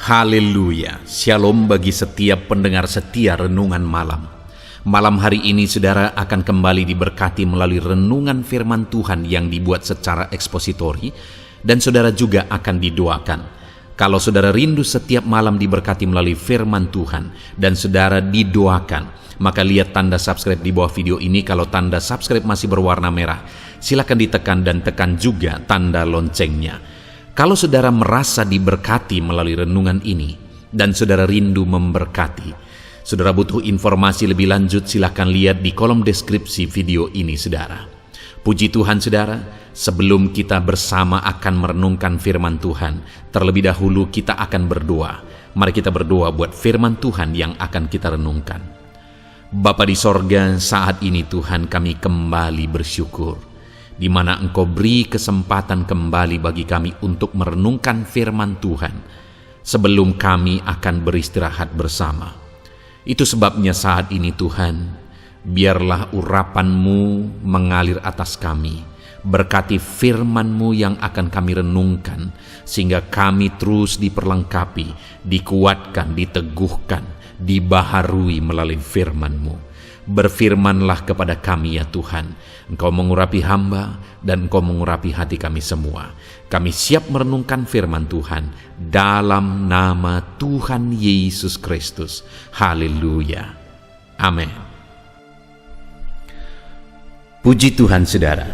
Haleluya, shalom bagi setiap pendengar setia Renungan Malam. Malam hari ini saudara akan kembali diberkati melalui renungan firman Tuhan yang dibuat secara ekspositori, dan saudara juga akan didoakan. Kalau saudara rindu setiap malam diberkati melalui firman Tuhan dan saudara didoakan, maka lihat tanda subscribe di bawah video ini. Kalau tanda subscribe masih berwarna merah, silakan ditekan dan tekan juga tanda loncengnya. Kalau saudara merasa diberkati melalui renungan ini dan saudara rindu memberkati, saudara butuh informasi lebih lanjut, silakan lihat di kolom deskripsi video ini saudara. Puji Tuhan saudara, sebelum kita bersama akan merenungkan firman Tuhan, terlebih dahulu kita akan berdoa. Mari kita berdoa buat firman Tuhan yang akan kita renungkan. Bapa di sorga, saat ini Tuhan kami kembali bersyukur, di mana Engkau beri kesempatan kembali bagi kami untuk merenungkan firman Tuhan sebelum kami akan beristirahat bersama. Itu sebabnya saat ini Tuhan, biarlah urapan-Mu mengalir atas kami. Berkati firman-Mu yang akan kami renungkan, sehingga kami terus diperlengkapi, dikuatkan, diteguhkan, dibaharui melalui firman-Mu. Berfirmanlah kepada kami ya Tuhan. Engkau mengurapi hamba dan Engkau mengurapi hati kami semua. Kami siap merenungkan firman Tuhan dalam nama Tuhan Yesus Kristus. Haleluya. Amin. Puji Tuhan saudara.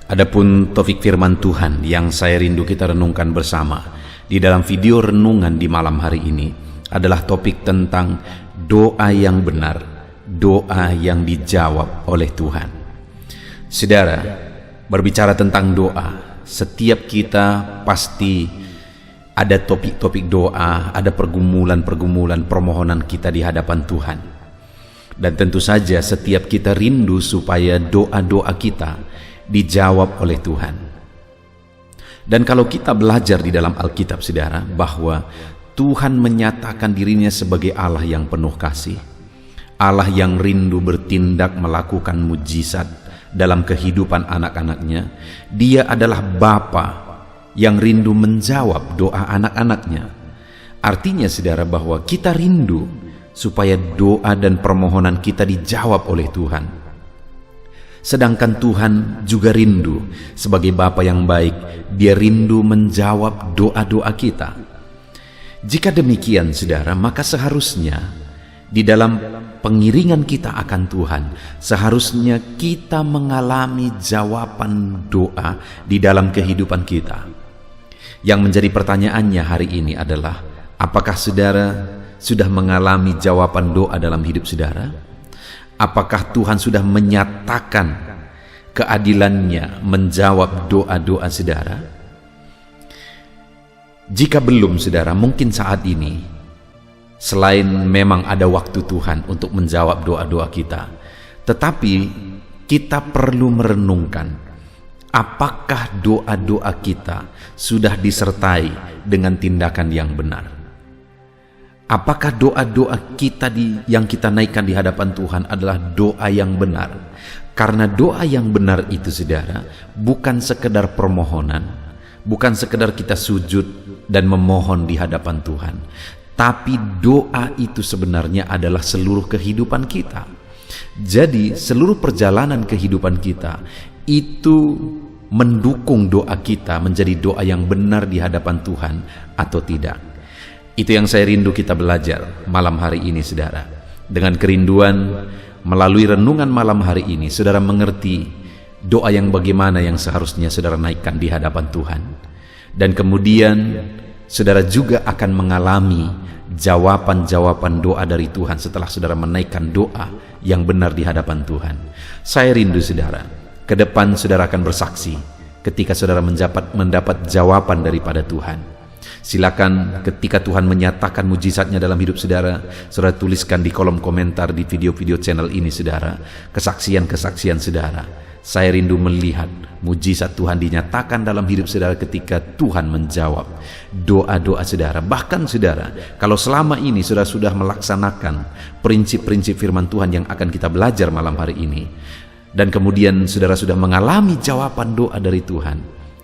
Adapun topik firman Tuhan yang saya rindu kita renungkan bersama di dalam video renungan di malam hari ini adalah topik tentang doa yang benar, doa yang dijawab oleh Tuhan. Saudara, berbicara tentang doa, setiap kita pasti ada topik-topik doa, ada pergumulan-pergumulan permohonan kita di hadapan Tuhan. Dan tentu saja setiap kita rindu supaya doa-doa kita dijawab oleh Tuhan. Dan kalau kita belajar di dalam Alkitab saudara, bahwa Tuhan menyatakan dirinya sebagai Allah yang penuh kasih, Allah yang rindu bertindak melakukan mujizat dalam kehidupan anak-anaknya. Dia adalah Bapa yang rindu menjawab doa anak-anaknya. Artinya saudara, bahwa kita rindu supaya doa dan permohonan kita dijawab oleh Tuhan. Sedangkan Tuhan juga rindu sebagai Bapa yang baik, Dia rindu menjawab doa-doa kita. Jika demikian saudara, maka seharusnya di dalam pengiringan kita akan Tuhan, seharusnya kita mengalami jawaban doa di dalam kehidupan kita. Yang menjadi pertanyaannya hari ini adalah, apakah saudara sudah mengalami jawaban doa dalam hidup saudara? Apakah Tuhan sudah menyatakan keadilannya menjawab doa-doa saudara? Jika belum saudara, mungkin saat ini, selain memang ada waktu Tuhan untuk menjawab doa-doa kita, tetapi kita perlu merenungkan, apakah doa-doa kita sudah disertai dengan tindakan yang benar? Apakah doa-doa kita yang kita naikkan di hadapan Tuhan adalah doa yang benar? Karena doa yang benar itu saudara, bukan sekedar permohonan, bukan sekedar kita sujud dan memohon di hadapan Tuhan, tapi doa itu sebenarnya adalah seluruh kehidupan kita. Jadi seluruh perjalanan kehidupan kita itu mendukung doa kita menjadi doa yang benar di hadapan Tuhan atau tidak. Itu yang saya rindu kita belajar malam hari ini saudara. Dengan kerinduan melalui renungan malam hari ini, saudara mengerti doa yang bagaimana yang seharusnya saudara naikkan di hadapan Tuhan. Dan kemudian saudara juga akan mengalami jawaban-jawaban doa dari Tuhan setelah saudara menaikkan doa yang benar di hadapan Tuhan. Saya rindu saudara, ke depan saudara akan bersaksi ketika saudara mendapat jawaban daripada Tuhan. Silakan ketika Tuhan menyatakan mujizatnya dalam hidup saudara, saudara tuliskan di kolom komentar di video-video channel ini saudara, kesaksian-kesaksian saudara. Saya rindu melihat mujizat Tuhan dinyatakan dalam hidup saudara ketika Tuhan menjawab doa-doa saudara. Bahkan saudara, kalau selama ini saudara sudah melaksanakan prinsip-prinsip firman Tuhan yang akan kita belajar malam hari ini, dan kemudian saudara sudah mengalami jawaban doa dari Tuhan,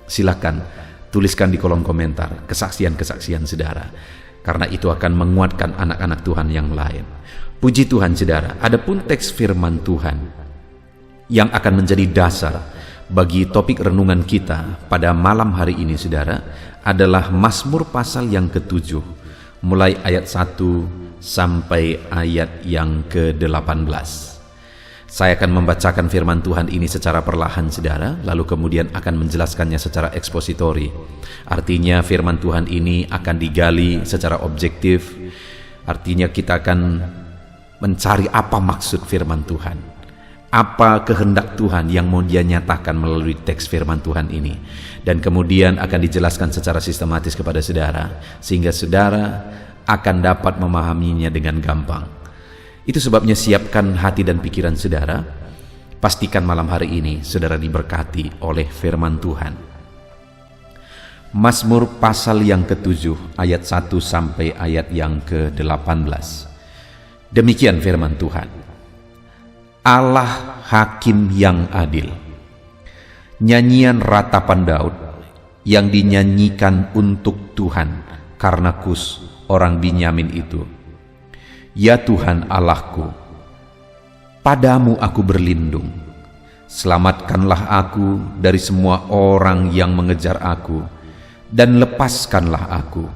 silakan tuliskan di kolom komentar kesaksian-kesaksian saudara. karena itu akan menguatkan anak-anak Tuhan yang lain. Puji Tuhan saudara, adapun teks firman Tuhan yang akan menjadi dasar bagi topik renungan kita pada malam hari ini saudara adalah Mazmur pasal yang ke-7, mulai ayat 1 sampai ayat yang ke-18. Saya akan membacakan firman Tuhan ini secara perlahan saudara, lalu kemudian akan menjelaskannya secara ekspositori. Artinya firman Tuhan ini akan digali secara objektif. Artinya kita akan mencari apa maksud firman Tuhan, apa kehendak Tuhan yang mau Dia nyatakan melalui teks firman Tuhan ini, dan kemudian akan dijelaskan secara sistematis kepada saudara, sehingga saudara akan dapat memahaminya dengan gampang. Itu sebabnya siapkan hati dan pikiran saudara. Pastikan malam hari ini saudara diberkati oleh firman Tuhan. Mazmur pasal yang ke-7 ayat 1 sampai ayat yang ke-18. Demikian firman Tuhan. Allah hakim yang adil. Nyanyian ratapan Daud yang dinyanyikan untuk Tuhan karena Kus orang Binyamin itu. Ya Tuhan Allahku, padamu aku berlindung. Selamatkanlah aku dari semua orang yang mengejar aku, dan lepaskanlah aku,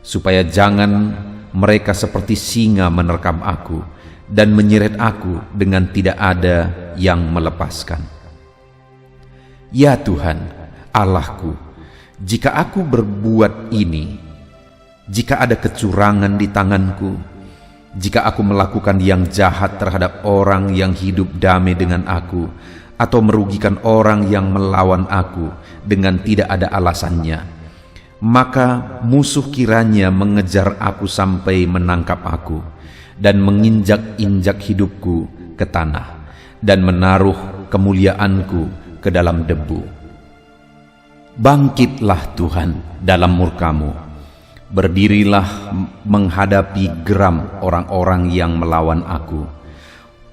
supaya jangan mereka seperti singa menerkam aku dan menyeret aku dengan tidak ada yang melepaskan. Ya Tuhan Allahku, jika aku berbuat ini, jika ada kecurangan di tanganku, jika aku melakukan yang jahat terhadap orang yang hidup damai dengan aku, atau merugikan orang yang melawan aku dengan tidak ada alasannya, maka musuh kiranya mengejar aku sampai menangkap aku, dan menginjak-injak hidupku ke tanah, dan menaruh kemuliaanku ke dalam debu. Bangkitlah Tuhan dalam murka-Mu, berdirilah menghadapi geram orang-orang yang melawan aku.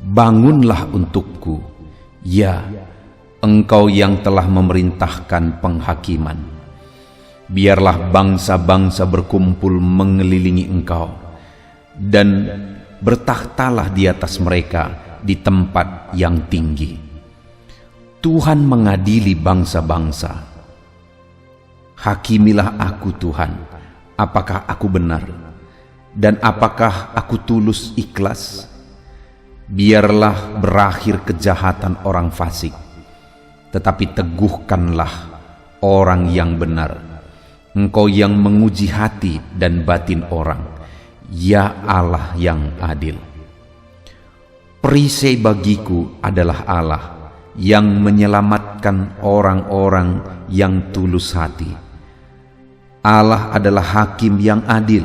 Bangunlah untukku, ya Engkau yang telah memerintahkan penghakiman. Biarlah bangsa-bangsa berkumpul mengelilingi Engkau, dan bertakhtalah di atas mereka di tempat yang tinggi. Tuhan mengadili bangsa-bangsa. Hakimilah aku Tuhan, apakah aku benar, dan apakah aku tulus ikhlas? Biarlah berakhir kejahatan orang fasik, tetapi teguhkanlah orang yang benar. Engkau yang menguji hati dan batin orang, ya Allah yang adil. Perisai bagiku adalah Allah yang menyelamatkan orang-orang yang tulus hati. Allah adalah hakim yang adil,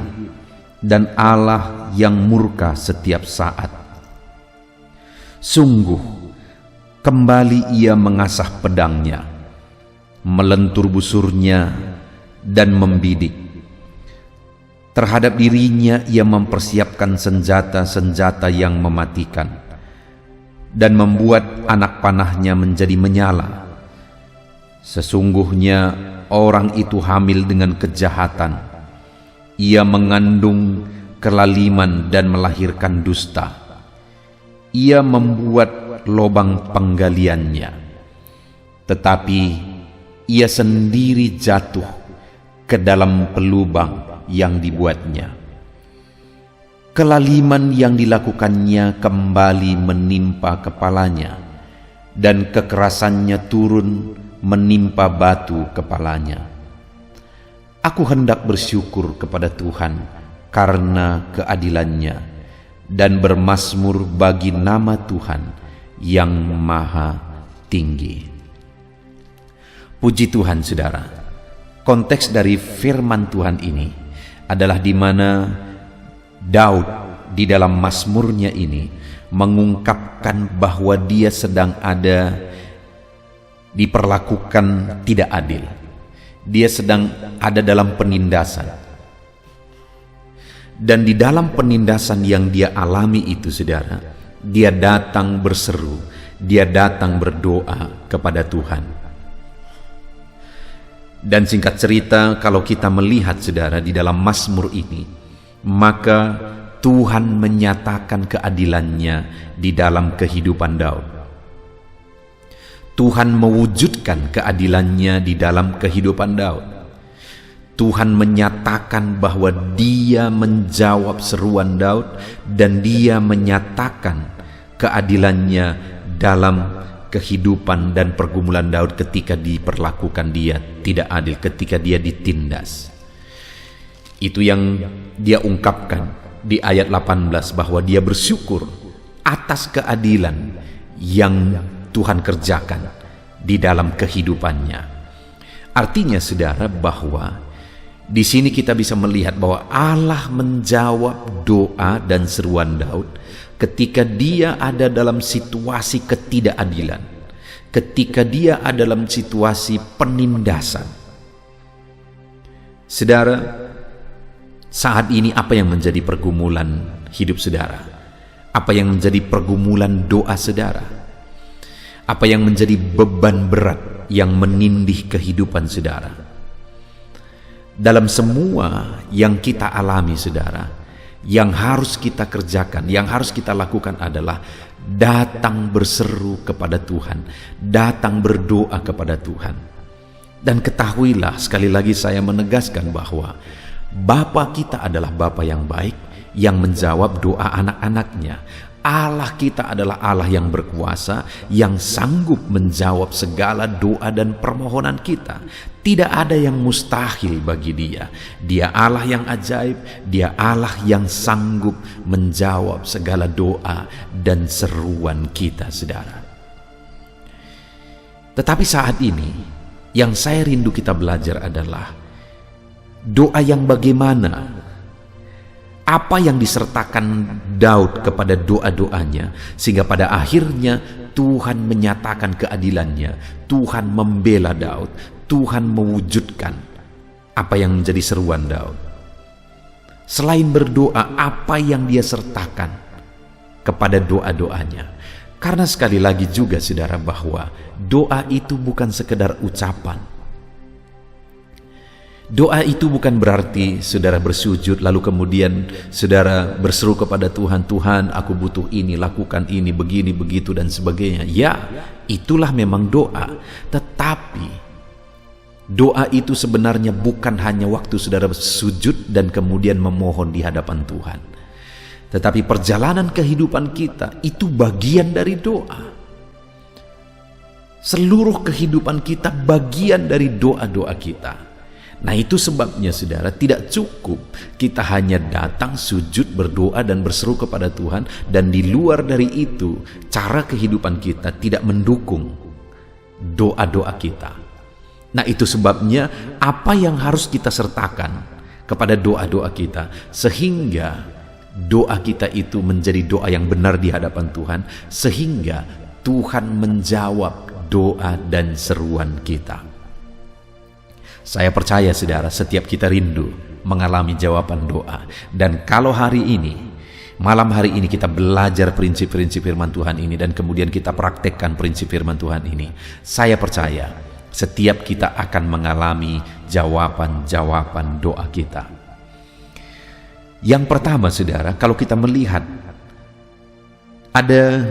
dan Allah yang murka setiap saat. Sungguh, kembali Ia mengasah pedangnya, melentur busurnya, dan membidik. Terhadap dirinya Ia mempersiapkan senjata-senjata yang mematikan, dan membuat anak panahnya menjadi menyala. Sesungguhnya orang itu hamil dengan kejahatan. Ia mengandung kelaliman dan melahirkan dusta. Ia membuat lubang penggaliannya, tetapi ia sendiri jatuh ke dalam pelubang yang dibuatnya. Kelaliman yang dilakukannya kembali menimpa kepalanya, dan kekerasannya turun menimpa batu kepalanya. Aku hendak bersyukur kepada Tuhan karena keadilannya, dan bermazmur bagi nama Tuhan yang maha tinggi. Puji Tuhan saudara, konteks dari firman Tuhan ini adalah di mana Daud di dalam mazmurnya ini mengungkapkan bahwa dia sedang diperlakukan tidak adil. Dia sedang ada dalam penindasan. Dan di dalam penindasan yang dia alami itu saudara, dia datang berseru, dia datang berdoa kepada Tuhan. Dan singkat cerita, kalau kita melihat saudara di dalam mazmur ini, maka Tuhan menyatakan keadilannya di dalam kehidupan Daud. Tuhan mewujudkan keadilannya di dalam kehidupan Daud. Tuhan menyatakan bahwa Dia menjawab seruan Daud dan Dia menyatakan keadilannya dalam kehidupan dan pergumulan Daud ketika diperlakukan dia tidak adil, ketika dia ditindas. Itu yang dia ungkapkan di ayat 18, bahwa dia bersyukur atas keadilan yang Tuhan kerjakan di dalam kehidupannya. Artinya saudara, bahwa di sini kita bisa melihat bahwa Allah menjawab doa dan seruan Daud ketika dia ada dalam situasi ketidakadilan, ketika dia ada dalam situasi penindasan. Saudara, saat ini apa yang menjadi pergumulan hidup saudara? Apa yang menjadi pergumulan doa saudara? Apa yang menjadi beban berat yang menindih kehidupan saudara? Dalam semua yang kita alami saudara, yang harus kita kerjakan, yang harus kita lakukan adalah datang berseru kepada Tuhan, datang berdoa kepada Tuhan. Dan ketahuilah, sekali lagi saya menegaskan bahwa Bapa kita adalah Bapa yang baik, yang menjawab doa anak-anaknya. Allah kita adalah Allah yang berkuasa, yang sanggup menjawab segala doa dan permohonan kita. Tidak ada yang mustahil bagi Dia. Dia Allah yang ajaib, Dia Allah yang sanggup menjawab segala doa dan seruan kita, saudara. Tetapi saat ini, yang saya rindu kita belajar adalah doa yang bagaimana. Apa yang disertakan Daud kepada doa-doanya, sehingga pada akhirnya Tuhan menyatakan keadilannya, Tuhan membela Daud, Tuhan mewujudkan apa yang menjadi seruan Daud. Selain berdoa, apa yang dia sertakan kepada doa-doanya? Karena sekali lagi juga saudara, bahwa doa itu bukan sekedar ucapan. Doa itu bukan berarti saudara bersujud lalu kemudian saudara berseru kepada Tuhan, Tuhan aku butuh ini, lakukan ini, begini, begitu dan sebagainya. Ya, itulah memang doa. Tetapi doa itu sebenarnya bukan hanya waktu saudara bersujud dan kemudian memohon di hadapan Tuhan. Tetapi perjalanan kehidupan kita itu bagian dari doa. Seluruh kehidupan kita bagian dari doa-doa kita. Nah, itu sebabnya saudara, tidak cukup kita hanya datang sujud, berdoa dan berseru kepada Tuhan, dan di luar dari itu cara kehidupan kita tidak mendukung doa-doa kita. Nah, itu sebabnya apa yang harus kita sertakan kepada doa-doa kita, sehingga doa kita itu menjadi doa yang benar di hadapan Tuhan, sehingga Tuhan menjawab doa dan seruan kita. Saya percaya saudara, setiap kita rindu mengalami jawaban doa. Dan kalau hari ini, malam hari ini kita belajar prinsip-prinsip firman Tuhan ini, dan kemudian kita praktekkan prinsip firman Tuhan ini, saya percaya setiap kita akan mengalami jawaban-jawaban doa kita. Yang pertama saudara, kalau kita melihat ada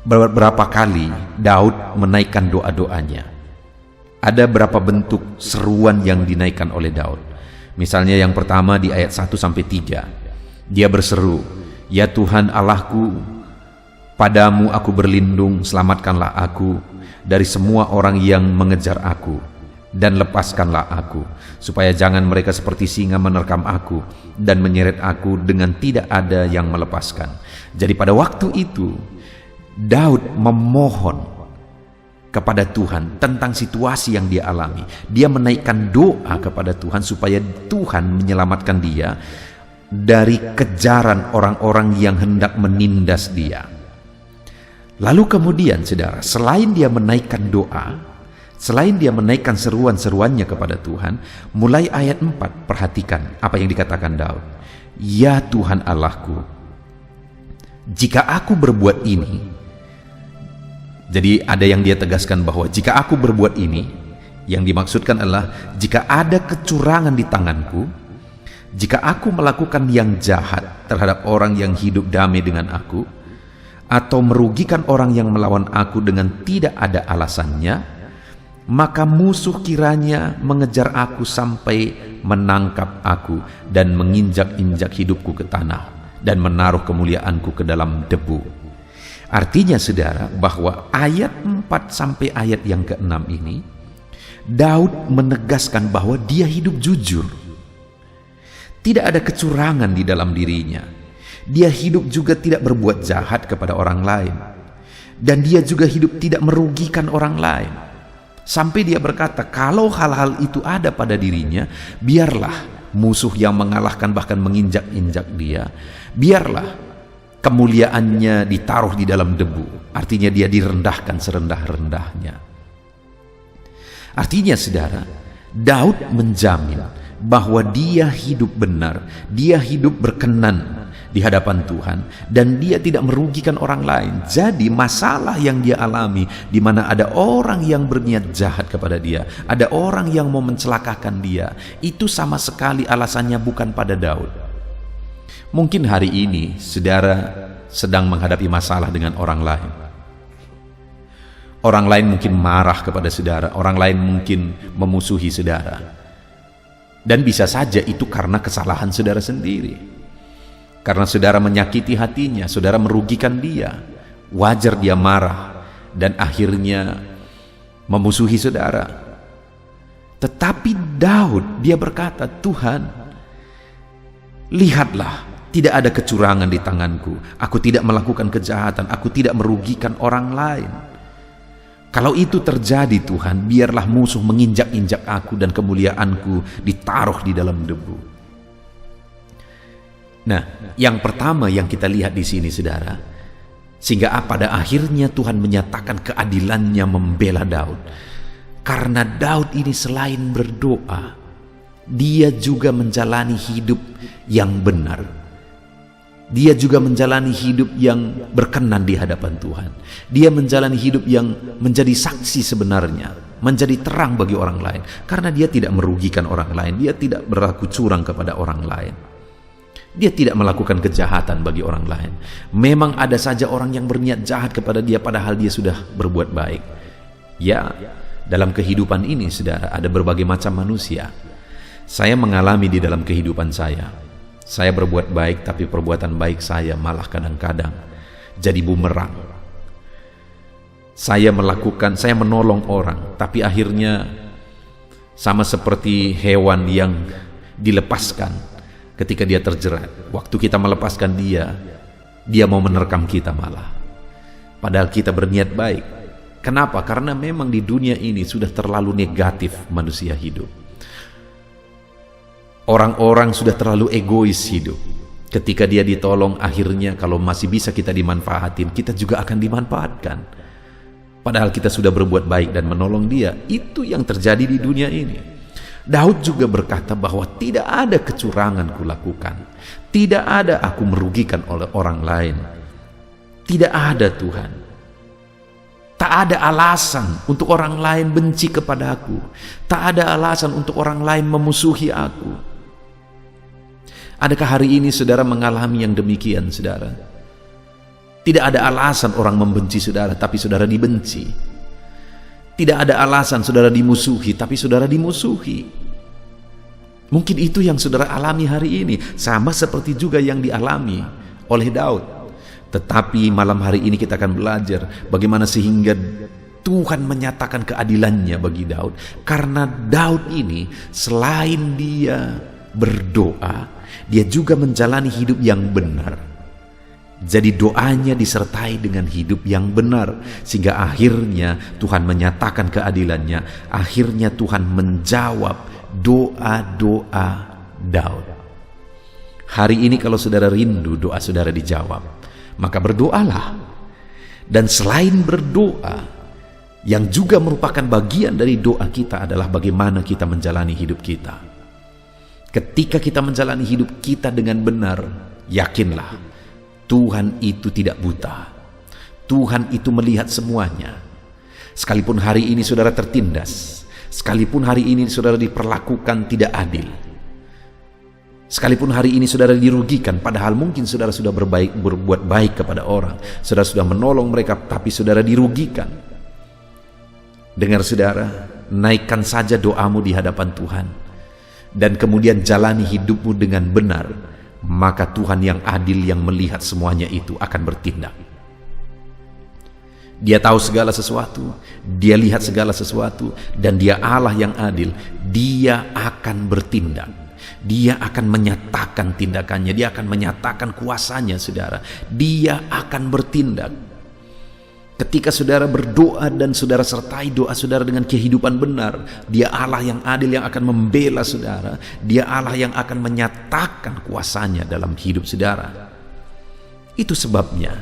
beberapa kali Daud menaikkan doa-doanya. Ada berapa bentuk seruan yang dinaikkan oleh Daud. Misalnya yang pertama di ayat 1-3. Dia berseru, "Ya Tuhan Allahku, padamu aku berlindung, selamatkanlah aku dari semua orang yang mengejar aku, dan lepaskanlah aku, supaya jangan mereka seperti singa menerkam aku dan menyeret aku dengan tidak ada yang melepaskan." Jadi pada waktu itu Daud memohon kepada Tuhan tentang situasi yang dia alami. Dia menaikkan doa kepada Tuhan supaya Tuhan menyelamatkan dia dari kejaran orang-orang yang hendak menindas dia. Lalu kemudian saudara, selain dia menaikkan doa, selain dia menaikkan seruan-seruannya kepada Tuhan, mulai ayat 4, perhatikan apa yang dikatakan Daud. "Ya Tuhan Allahku, jika aku berbuat ini." Jadi ada yang dia tegaskan bahwa jika aku berbuat ini, yang dimaksudkan adalah jika ada kecurangan di tanganku, Jika aku melakukan yang jahat terhadap orang yang hidup damai dengan aku, atau merugikan orang yang melawan aku dengan tidak ada alasannya, maka musuh kiranya mengejar aku sampai menangkap aku dan menginjak-injak hidupku ke tanah dan menaruh kemuliaanku ke dalam debu. Artinya saudara, bahwa ayat 4 sampai ayat yang ke-6 ini, Daud menegaskan bahwa dia hidup jujur. Tidak ada kecurangan di dalam dirinya. Dia hidup juga tidak berbuat jahat kepada orang lain. Dan dia juga hidup tidak merugikan orang lain. Sampai dia berkata, kalau hal-hal itu ada pada dirinya, biarlah musuh yang mengalahkan bahkan menginjak-injak dia, biarlah kemuliaannya ditaruh di dalam debu. Artinya dia direndahkan serendah-rendahnya. Artinya saudara, Daud menjamin bahwa dia hidup benar, dia hidup berkenan di hadapan Tuhan, dan dia tidak merugikan orang lain. Jadi masalah yang dia alami, di mana ada orang yang berniat jahat kepada dia, ada orang yang mau mencelakakan dia, itu sama sekali alasannya bukan pada Daud. Mungkin hari ini saudara sedang menghadapi masalah dengan orang lain. Orang lain mungkin marah kepada saudara, orang lain mungkin memusuhi saudara. Dan bisa saja itu karena kesalahan saudara sendiri. Karena saudara menyakiti hatinya, saudara merugikan dia. Wajar dia marah dan akhirnya memusuhi saudara. Tetapi Daud, dia berkata, Tuhan, lihatlah, tidak ada kecurangan di tanganku. Aku tidak melakukan kejahatan, aku tidak merugikan orang lain. Kalau itu terjadi Tuhan, biarlah musuh menginjak-injak aku dan kemuliaanku ditaruh di dalam debu. Nah, yang pertama yang kita lihat di sini saudara, sehingga pada akhirnya Tuhan menyatakan keadilannya membela Daud. Karena Daud ini selain berdoa, dia juga menjalani hidup yang benar. Dia juga menjalani hidup yang berkenan di hadapan Tuhan. Dia menjalani hidup yang menjadi saksi sebenarnya, menjadi terang bagi orang lain. Karena dia tidak merugikan orang lain, dia tidak berlaku curang kepada orang lain. Dia tidak melakukan kejahatan bagi orang lain. Memang ada saja orang yang berniat jahat kepada dia padahal dia sudah berbuat baik. Ya, dalam kehidupan ini saudara, ada berbagai macam manusia. Saya mengalami di dalam kehidupan saya. Saya berbuat baik, tapi perbuatan baik saya malah kadang-kadang jadi bumerang. Saya menolong orang, tapi akhirnya sama seperti hewan yang dilepaskan ketika dia terjerat. Waktu kita melepaskan dia, dia mau menerkam kita malah. Padahal kita berniat baik. Kenapa? Karena memang di dunia ini sudah terlalu negatif manusia hidup. Orang-orang sudah terlalu egois hidup. Ketika dia ditolong, akhirnya kalau masih bisa kita dimanfaatin, kita juga akan dimanfaatkan. Padahal kita sudah berbuat baik dan menolong dia. Itu yang terjadi di dunia ini. Daud juga berkata bahwa tidak ada kecurangan kulakukan. Tidak ada aku merugikan oleh orang lain. Tidak ada Tuhan. Tak ada alasan untuk orang lain benci kepada aku. Tak ada alasan untuk orang lain memusuhi aku. Adakah hari ini saudara mengalami yang demikian saudara? Tidak ada alasan orang membenci saudara, tapi saudara dibenci. Tidak ada alasan saudara dimusuhi, tapi saudara dimusuhi. Mungkin itu yang saudara alami hari ini, sama seperti juga yang dialami oleh Daud. Tetapi malam hari ini kita akan belajar bagaimana sehingga Tuhan menyatakan keadilannya bagi Daud. Karena Daud ini selain dia berdoa, dia juga menjalani hidup yang benar. Jadi doanya disertai dengan hidup yang benar, sehingga akhirnya Tuhan menyatakan keadilannya. Akhirnya Tuhan menjawab doa-doa Daud. Hari ini kalau saudara rindu doa saudara dijawab, maka berdoalah. Dan selain berdoa, yang juga merupakan bagian dari doa kita adalah bagaimana kita menjalani hidup kita. Ketika kita menjalani hidup kita dengan benar, yakinlah Tuhan itu tidak buta. Tuhan itu melihat semuanya. Sekalipun hari ini saudara tertindas, sekalipun hari ini saudara diperlakukan tidak adil, Sekalipun hari ini saudara dirugikan, padahal mungkin saudara sudah berbuat baik kepada orang, saudara sudah menolong mereka, tapi saudara dirugikan. Dengar saudara, naikkan saja doamu di hadapan Tuhan, dan kemudian jalani hidupmu dengan benar, maka Tuhan yang adil yang melihat semuanya itu akan bertindak. Dia tahu segala sesuatu, dia lihat segala sesuatu, dan dia Allah yang adil. Dia akan bertindak. Dia akan menyatakan tindakannya, dia akan menyatakan kuasanya, saudara. Dia akan bertindak. Ketika saudara berdoa dan saudara sertai doa saudara dengan kehidupan benar, dia Allah yang adil yang akan membela saudara. Dia Allah yang akan menyatakan kuasanya dalam hidup saudara. Itu sebabnya,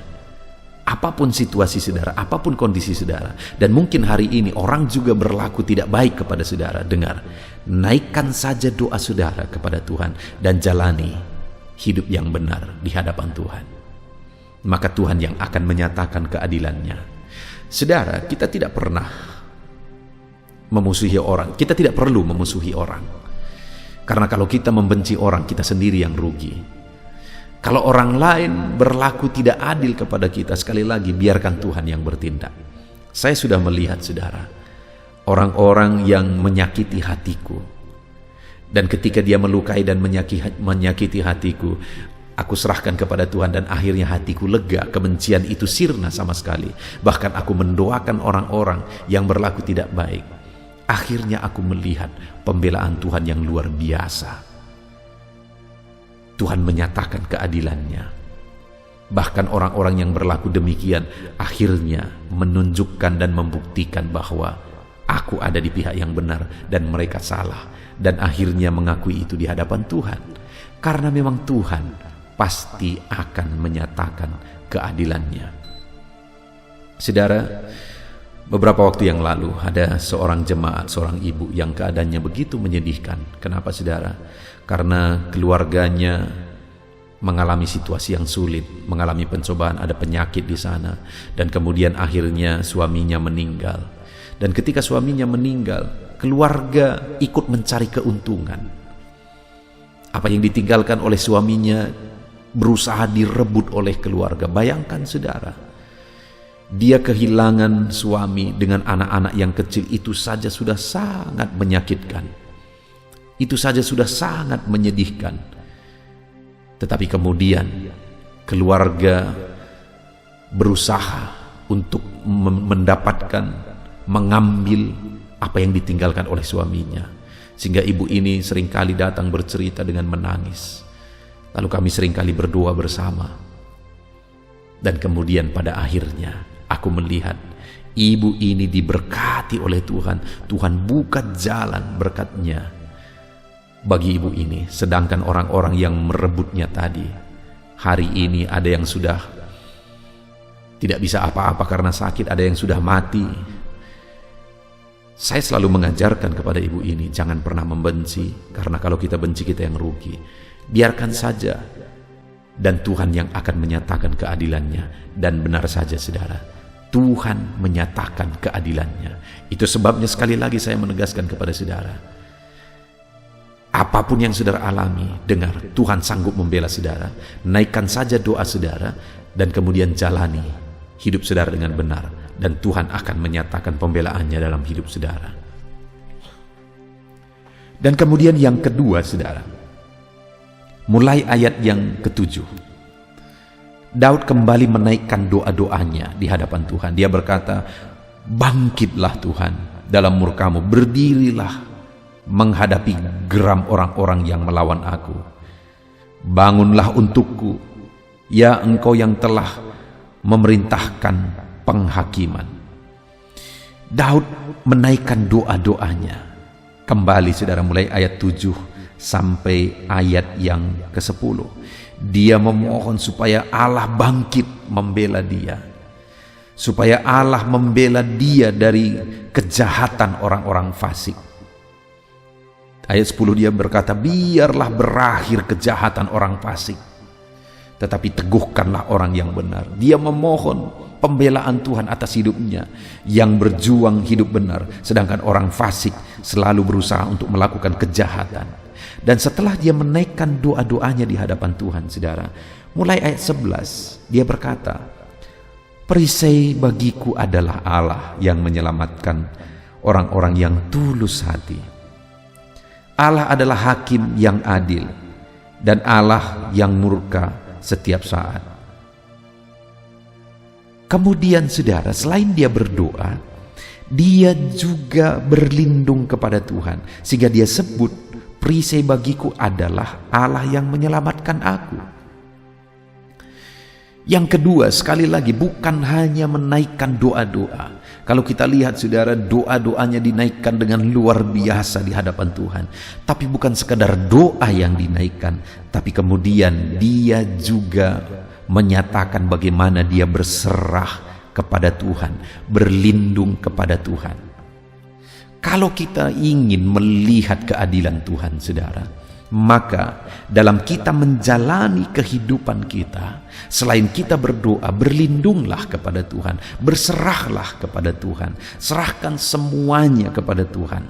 apapun situasi saudara, apapun kondisi saudara, dan mungkin hari ini orang juga berlaku tidak baik kepada saudara, dengar, naikkan saja doa saudara kepada Tuhan dan jalani hidup yang benar di hadapan Tuhan. Maka Tuhan yang akan menyatakan keadilannya. Saudara, kita tidak pernah memusuhi orang, kita tidak perlu memusuhi orang. Karena kalau kita membenci orang, kita sendiri yang rugi. Kalau orang lain berlaku tidak adil kepada kita, sekali lagi biarkan Tuhan yang bertindak. Saya sudah melihat saudara, orang-orang yang menyakiti hatiku, dan ketika dia melukai dan menyakiti hatiku, aku serahkan kepada Tuhan dan akhirnya hatiku lega, kebencian itu sirna sama sekali. Bahkan aku mendoakan orang-orang yang berlaku tidak baik. Akhirnya aku melihat pembelaan Tuhan yang luar biasa. Tuhan menyatakan keadilannya. Bahkan orang-orang yang berlaku demikian akhirnya menunjukkan dan membuktikan bahwa aku ada di pihak yang benar dan mereka salah, dan akhirnya mengakui itu di hadapan Tuhan. Karena memang Tuhan pasti akan menyatakan keadilannya. Saudara, beberapa waktu yang lalu ada seorang jemaat, seorang ibu yang keadaannya begitu menyedihkan. Kenapa saudara? Karena keluarganya mengalami situasi yang sulit, mengalami pencobaan, ada penyakit di sana, dan kemudian akhirnya suaminya meninggal. Dan ketika suaminya meninggal, keluarga ikut mencari keuntungan. Apa yang ditinggalkan oleh suaminya berusaha direbut oleh keluarga. Bayangkan saudara, dia kehilangan suami dengan anak-anak yang kecil, itu saja sudah sangat menyakitkan. Itu saja sudah sangat menyedihkan. Tetapi kemudian keluarga berusaha untuk mendapatkan, mengambil apa yang ditinggalkan oleh suaminya. Sehingga ibu ini seringkali datang bercerita dengan menangis. Lalu kami seringkali berdoa bersama. Dan kemudian pada akhirnya aku melihat ibu ini diberkati oleh Tuhan. Tuhan buka jalan berkatnya bagi ibu ini. Sedangkan orang-orang yang merebutnya tadi, hari ini ada yang sudah tidak bisa apa-apa karena sakit, ada yang sudah mati. Saya selalu mengajarkan kepada ibu ini, jangan pernah membenci, karena kalau kita benci kita yang rugi. Biarkan saja, dan Tuhan yang akan menyatakan keadilannya. Dan benar saja saudara, Tuhan menyatakan keadilannya. Itu sebabnya sekali lagi saya menegaskan kepada saudara, apapun yang saudara alami, dengar, Tuhan sanggup membela saudara. Naikkan saja doa saudara, dan kemudian jalani hidup saudara dengan benar, dan Tuhan akan menyatakan pembelaannya dalam hidup saudara. Dan kemudian yang kedua saudara, mulai ayat yang ke-7, Daud kembali menaikkan doa-doanya di hadapan Tuhan. Dia berkata, bangkitlah Tuhan dalam murkamu, berdirilah menghadapi geram orang-orang yang melawan aku. Bangunlah untukku, ya Engkau yang telah memerintahkan penghakiman. Daud menaikkan doa-doanya. Kembali saudara, mulai ayat 7 sampai ayat yang ke-10. Dia memohon supaya Allah bangkit membela dia, supaya Allah membela dia dari kejahatan orang-orang fasik. Ayat 10 dia berkata, biarlah berakhir kejahatan orang fasik, tetapi teguhkanlah orang yang benar. Dia memohon pembelaan Tuhan atas hidupnya yang berjuang hidup benar, sedangkan orang fasik selalu berusaha untuk melakukan kejahatan. Dan setelah dia menaikkan doa-doanya di hadapan Tuhan, saudara, mulai ayat 11, dia berkata, "Perisai bagiku adalah Allah yang menyelamatkan orang-orang yang tulus hati. Allah adalah hakim yang adil, dan Allah yang murka setiap saat." Kemudian saudara, selain dia berdoa, dia juga berlindung kepada Tuhan, sehingga dia sebut, "Perisai bagiku adalah Allah yang menyelamatkan aku." Yang kedua, sekali lagi, bukan hanya menaikkan doa-doa. Kalau kita lihat saudara, doa-doanya dinaikkan dengan luar biasa di hadapan Tuhan. Tapi bukan sekadar doa yang dinaikkan, tapi kemudian dia juga menyatakan bagaimana dia berserah kepada Tuhan, berlindung kepada Tuhan. Kalau kita ingin melihat keadilan Tuhan, saudara, maka dalam kita menjalani kehidupan kita, selain kita berdoa, berlindunglah kepada Tuhan, berserahlah kepada Tuhan, serahkan semuanya kepada Tuhan.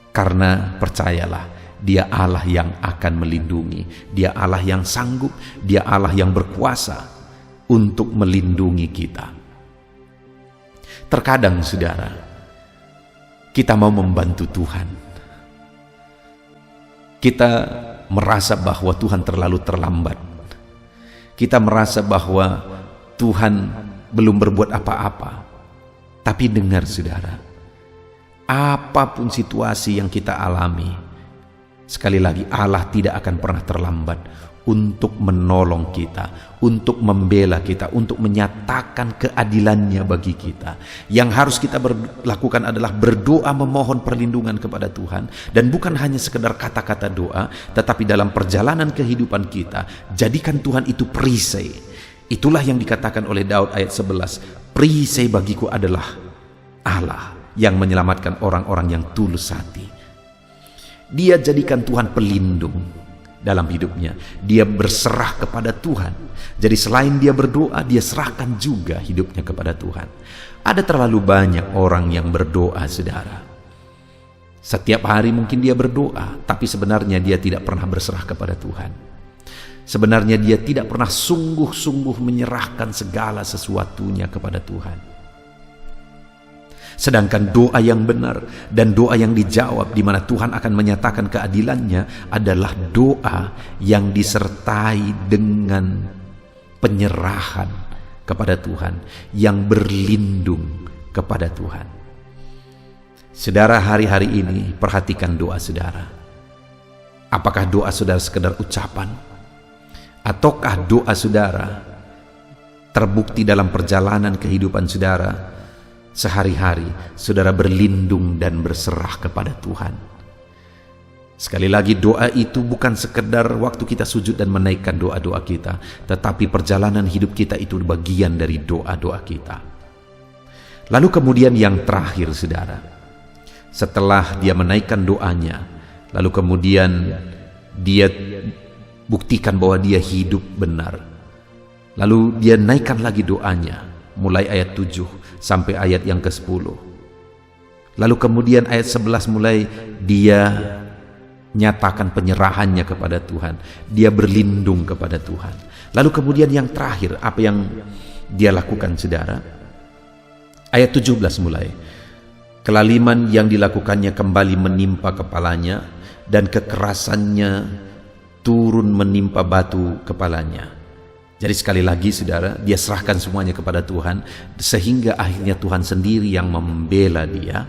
Karena percayalah, Dia Allah yang akan melindungi, Dia Allah yang sanggup, Dia Allah yang berkuasa untuk melindungi kita. Terkadang saudara, kita mau membantu Tuhan, kita merasa bahwa Tuhan terlalu terlambat. Kita merasa bahwa Tuhan belum berbuat apa-apa. Tapi dengar saudara, apapun situasi yang kita alami, sekali lagi Allah tidak akan pernah terlambat untuk menolong kita, untuk membela kita, untuk menyatakan keadilannya bagi kita. Yang harus kita lakukan adalah berdoa memohon perlindungan kepada Tuhan, dan bukan hanya sekedar kata-kata doa, tetapi dalam perjalanan kehidupan kita, jadikan Tuhan itu perisai. Itulah yang dikatakan oleh Daud ayat 11, "Perisai bagiku adalah Allah yang menyelamatkan orang-orang yang tulus hati." Dia jadikan Tuhan pelindung dalam hidupnya. Dia berserah kepada Tuhan. Jadi selain dia berdoa, dia serahkan juga hidupnya kepada Tuhan. Ada terlalu banyak orang yang berdoa, saudara. Setiap hari mungkin dia berdoa, tapi sebenarnya dia tidak pernah berserah kepada Tuhan. Sebenarnya dia tidak pernah sungguh-sungguh menyerahkan segala sesuatunya kepada Tuhan. Sedangkan doa yang benar dan doa yang dijawab, di mana Tuhan akan menyatakan keadilannya, adalah doa yang disertai dengan penyerahan kepada Tuhan, yang berlindung kepada Tuhan. Saudara, hari-hari ini perhatikan doa saudara. Apakah doa saudara sekedar ucapan? Ataukah doa saudara terbukti dalam perjalanan kehidupan saudara? Sehari-hari saudara berlindung dan berserah kepada Tuhan. Sekali lagi, doa itu bukan sekedar waktu kita sujud dan menaikkan doa-doa kita, tetapi perjalanan hidup kita itu bagian dari doa-doa kita. Lalu kemudian yang terakhir saudara, setelah dia menaikkan doanya, lalu kemudian dia buktikan bahwa dia hidup benar. Lalu dia naikkan lagi doanya, mulai ayat 7 sampai ayat yang ke-10. Lalu kemudian ayat 11 mulai dia nyatakan penyerahannya kepada Tuhan. Dia berlindung kepada Tuhan. Lalu kemudian yang terakhir, apa yang dia lakukan saudara? Ayat 17 mulai. Kelaliman yang dilakukannya kembali menimpa kepalanya, dan kekerasannya turun menimpa batu kepalanya. Jadi sekali lagi saudara, dia serahkan semuanya kepada Tuhan, sehingga akhirnya Tuhan sendiri yang membela dia.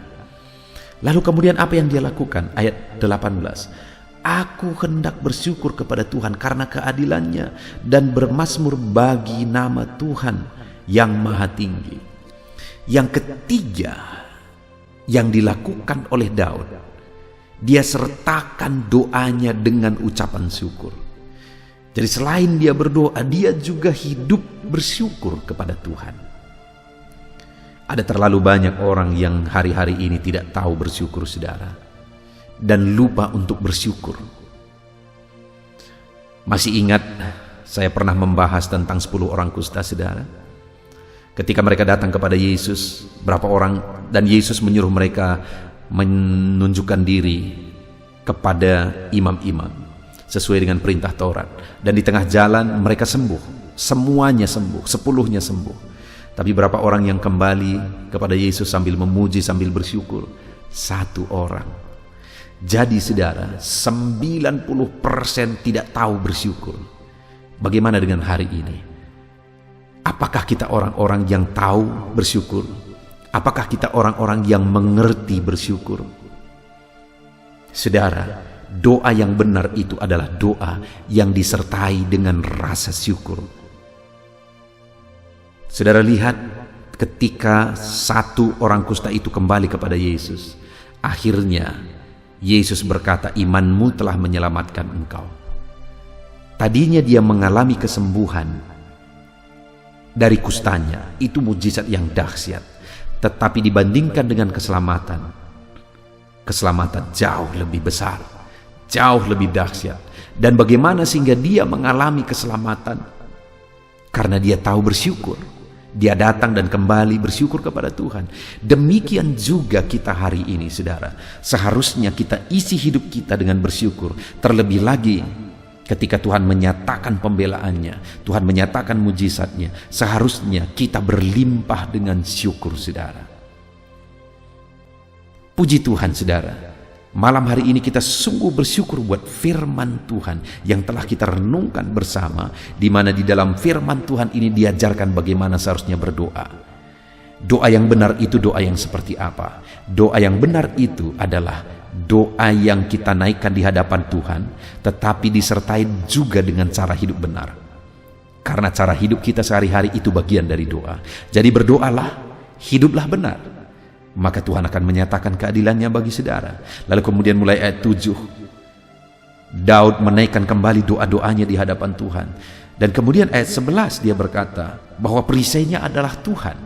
Lalu kemudian apa yang dia lakukan? Ayat 18. "Aku hendak bersyukur kepada Tuhan karena keadilannya, dan bermazmur bagi nama Tuhan yang maha tinggi." Yang ketiga yang dilakukan oleh Daud, dia sertakan doanya dengan ucapan syukur. Jadi selain dia berdoa, dia juga hidup bersyukur kepada Tuhan. Ada terlalu banyak orang yang hari-hari ini tidak tahu bersyukur saudara, dan lupa untuk bersyukur. Masih ingat saya pernah membahas tentang 10 orang kusta saudara? Ketika mereka datang kepada Yesus, berapa orang, dan Yesus menyuruh mereka menunjukkan diri kepada imam-imam sesuai dengan perintah Taurat. Dan di tengah jalan mereka sembuh, semuanya sembuh, 10-nya sembuh. Tapi berapa orang yang kembali kepada Yesus sambil memuji, sambil bersyukur? 1 orang. Jadi saudara, 90% tidak tahu bersyukur. Bagaimana dengan hari ini? Apakah kita orang-orang yang tahu bersyukur? Apakah kita orang-orang yang mengerti bersyukur? Saudara, doa yang benar itu adalah doa yang disertai dengan rasa syukur. Saudara lihat ketika 1 orang kusta itu kembali kepada Yesus, akhirnya Yesus berkata, imanmu telah menyelamatkan engkau. Tadinya dia mengalami kesembuhan dari kustanya, itu mujizat yang dahsyat. Tetapi dibandingkan dengan keselamatan jauh lebih besar, jauh lebih dahsyat. Dan bagaimana sehingga dia mengalami keselamatan? Karena dia tahu bersyukur. Dia datang dan kembali bersyukur kepada Tuhan. Demikian juga kita hari ini, saudara. Seharusnya kita isi hidup kita dengan bersyukur. Terlebih lagi ketika Tuhan menyatakan pembelaannya, Tuhan menyatakan mujizatnya, seharusnya kita berlimpah dengan syukur, saudara. Puji Tuhan, saudara. Malam hari ini kita sungguh bersyukur buat firman Tuhan yang telah kita renungkan bersama, di mana di dalam firman Tuhan ini diajarkan bagaimana seharusnya berdoa. Doa yang benar itu doa yang seperti apa? Doa yang benar itu adalah doa yang kita naikkan di hadapan Tuhan, tetapi disertai juga dengan cara hidup benar. Karena cara hidup kita sehari-hari itu bagian dari doa. Jadi berdoalah, hiduplah benar. Maka Tuhan akan menyatakan keadilannya bagi saudara. Lalu kemudian mulai ayat 7, Daud menaikkan kembali doa-doanya di hadapan Tuhan. Dan kemudian ayat 11 dia berkata bahwa perisainya adalah Tuhan.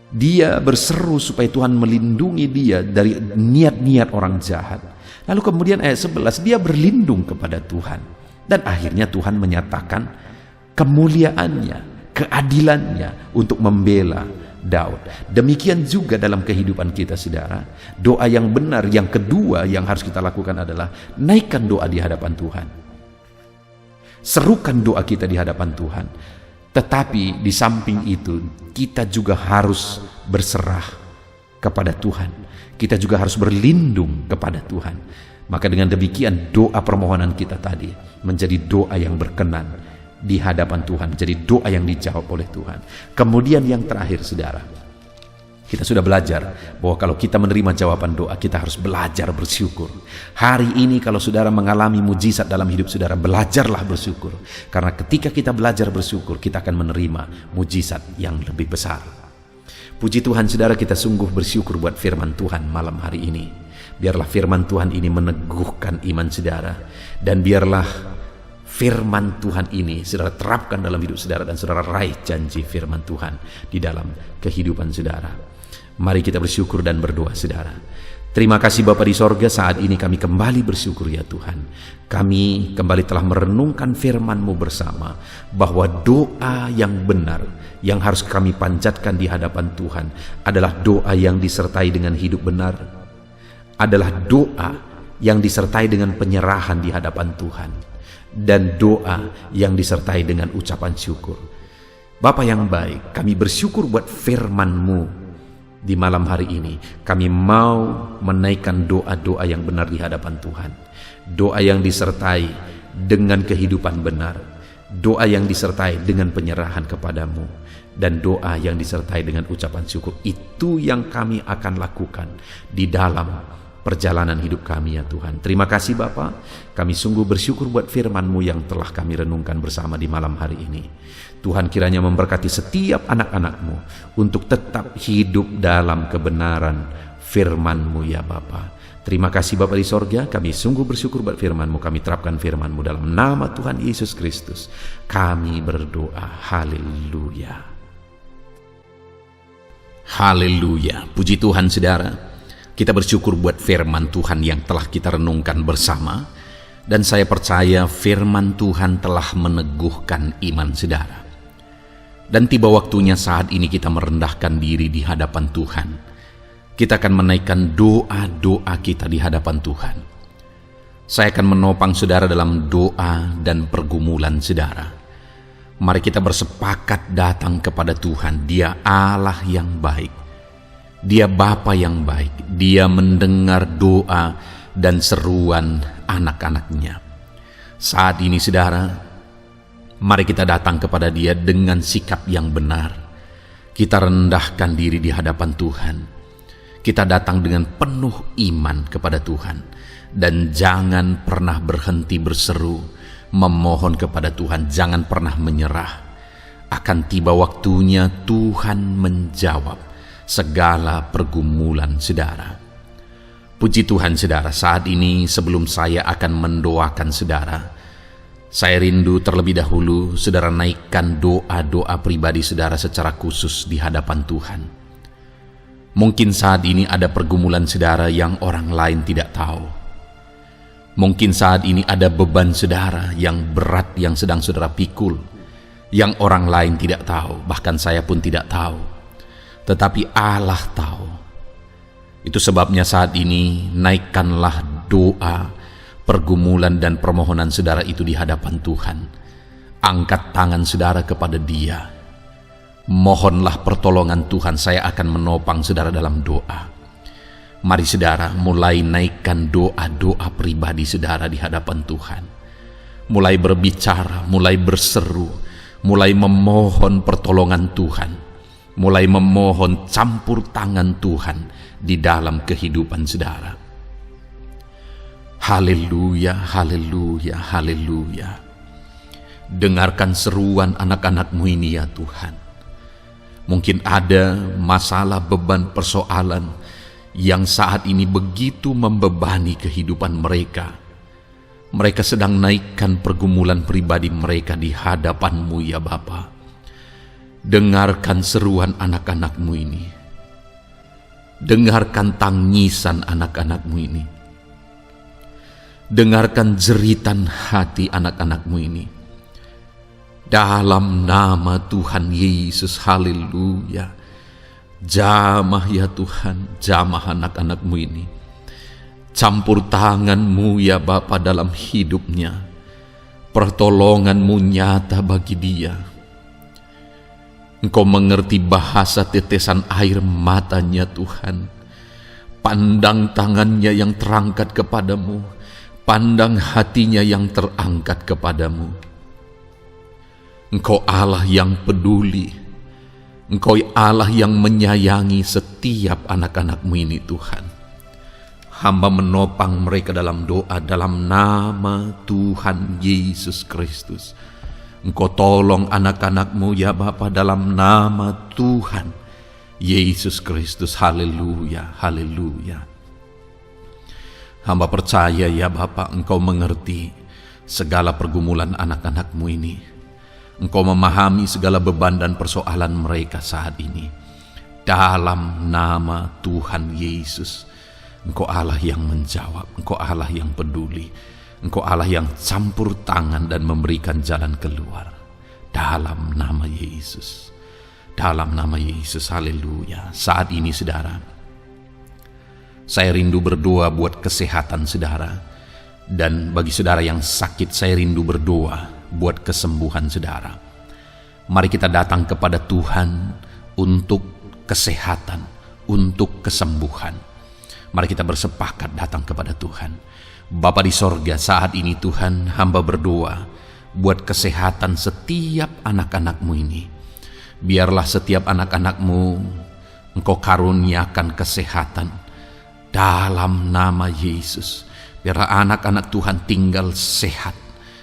Dia berseru supaya Tuhan melindungi dia dari niat-niat orang jahat. Lalu kemudian ayat 11 dia berlindung kepada Tuhan. Dan akhirnya Tuhan menyatakan kemuliaannya, keadilannya untuk membela Daud. Demikian juga dalam kehidupan kita, saudara. Doa yang benar yang kedua yang harus kita lakukan adalah naikkan doa di hadapan Tuhan. Serukan doa kita di hadapan Tuhan. Tetapi di samping itu kita juga harus berserah kepada Tuhan. Kita juga harus berlindung kepada Tuhan. Maka dengan demikian doa permohonan kita tadi menjadi doa yang berkenan di hadapan Tuhan, jadi doa yang dijawab oleh Tuhan. Kemudian yang terakhir, saudara, kita sudah belajar bahwa kalau kita menerima jawaban doa, kita harus belajar bersyukur. Hari ini kalau saudara mengalami mujizat dalam hidup saudara, belajarlah bersyukur. Karena ketika kita belajar bersyukur, kita akan menerima mujizat yang lebih besar. Puji Tuhan, saudara, kita sungguh bersyukur buat firman Tuhan malam hari ini. Biarlah firman Tuhan ini meneguhkan iman saudara, dan biarlah firman Tuhan ini saudara terapkan dalam hidup saudara, dan saudara raih janji firman Tuhan di dalam kehidupan saudara. Mari kita bersyukur dan berdoa, saudara. Terima kasih Bapa di sorga, saat ini kami kembali bersyukur ya Tuhan. Kami kembali telah merenungkan firman-Mu bersama, bahwa doa yang benar yang harus kami panjatkan di hadapan Tuhan adalah doa yang disertai dengan hidup benar, adalah doa yang disertai dengan penyerahan di hadapan Tuhan, dan doa yang disertai dengan ucapan syukur. Bapa yang baik, kami bersyukur buat firman-Mu di malam hari ini. Kami mau menaikkan doa-doa yang benar di hadapan Tuhan. Doa yang disertai dengan kehidupan benar, doa yang disertai dengan penyerahan kepadamu, dan doa yang disertai dengan ucapan syukur. Itu yang kami akan lakukan di dalam perjalanan hidup kami ya Tuhan. Terima kasih Bapa. Kami sungguh bersyukur buat firman-Mu yang telah kami renungkan bersama di malam hari ini. Tuhan kiranya memberkati setiap anak-anak-Mu untuk tetap hidup dalam kebenaran firman-Mu ya Bapa. Terima kasih Bapa di sorga. Kami sungguh bersyukur buat firman-Mu. Kami terapkan firman-Mu dalam nama Tuhan Yesus Kristus. Kami berdoa. Haleluya. Haleluya. Puji Tuhan saudara. Kita bersyukur buat firman Tuhan yang telah kita renungkan bersama, dan saya percaya firman Tuhan telah meneguhkan iman saudara. Dan tiba waktunya saat ini kita merendahkan diri di hadapan Tuhan. kita akan menaikkan doa-doa kita di hadapan Tuhan. Saya akan menopang saudara dalam doa dan pergumulan saudara. Mari kita bersepakat datang kepada Tuhan. Dia Allah yang baik. Dia Bapa yang baik. Dia mendengar doa dan seruan anak-anaknya. Saat ini saudara, mari kita datang kepada Dia dengan sikap yang benar. Kita rendahkan diri di hadapan Tuhan. Kita datang dengan penuh iman kepada Tuhan. Dan jangan pernah berhenti berseru, memohon kepada Tuhan. Jangan pernah menyerah. Akan tiba waktunya Tuhan menjawab segala pergumulan saudara. Puji Tuhan saudara, saat ini sebelum saya akan mendoakan saudara, saya rindu terlebih dahulu saudara naikkan doa-doa pribadi saudara secara khusus di hadapan Tuhan. Mungkin saat ini ada pergumulan saudara yang orang lain tidak tahu. Mungkin saat ini ada beban saudara yang berat yang sedang saudara pikul, yang orang lain tidak tahu, bahkan saya pun tidak tahu. Tetapi Allah tahu. Itu sebabnya saat ini naikkanlah doa, pergumulan dan permohonan saudara itu di hadapan Tuhan. Angkat tangan saudara kepada Dia. Mohonlah pertolongan Tuhan, saya akan menopang saudara dalam doa. Mari saudara mulai naikkan doa-doa pribadi saudara di hadapan Tuhan. Mulai berbicara, mulai berseru, mulai memohon pertolongan Tuhan. Mulai memohon campur tangan Tuhan di dalam kehidupan saudara. Haleluya, haleluya, haleluya. Dengarkan seruan anak-anakmu ini ya Tuhan. Mungkin ada masalah, beban, persoalan yang saat ini begitu membebani kehidupan mereka. Mereka sedang naikkan pergumulan pribadi mereka di hadapan-Mu ya Bapa. Dengarkan seruan anak-anakmu ini. Dengarkan tangisan anak-anakmu ini. Dengarkan jeritan hati anak-anakmu ini. Dalam nama Tuhan Yesus, haleluya. Jamah ya Tuhan, jamah anak-anakmu ini. Campur tangan-Mu ya Bapa dalam hidupnya. Pertolongan-Mu nyata bagi dia. Engkau mengerti bahasa tetesan air matanya Tuhan. Pandang tangannya yang terangkat kepadamu. Pandang hatinya yang terangkat kepadamu. Engkau Allah yang peduli. Engkau Allah yang menyayangi setiap anak-anakmu ini Tuhan. Hamba menopang mereka dalam doa dalam nama Tuhan Yesus Kristus. Engkau tolong anak-anakmu ya Bapa dalam nama Tuhan Yesus Kristus. Haleluya, haleluya. Hamba percaya ya Bapa, Engkau mengerti segala pergumulan anak-anakmu ini. Engkau memahami segala beban dan persoalan mereka saat ini. Dalam nama Tuhan Yesus, Engkau Allah yang menjawab, Engkau Allah yang peduli, Engkau Allah yang campur tangan dan memberikan jalan keluar. Dalam nama Yesus, dalam nama Yesus, haleluya. Saat ini saudara, saya rindu berdoa buat kesehatan saudara. Dan bagi saudara yang sakit, saya rindu berdoa buat kesembuhan saudara. Mari kita datang kepada Tuhan untuk kesehatan, untuk kesembuhan. Mari kita bersepakat datang kepada Tuhan. Bapa di sorga, saat ini Tuhan, hamba berdoa buat kesehatan setiap anak-anakmu ini. Biarlah setiap anak-anakmu Engkau karuniakan kesehatan dalam nama Yesus. Biarlah anak-anak Tuhan tinggal sehat,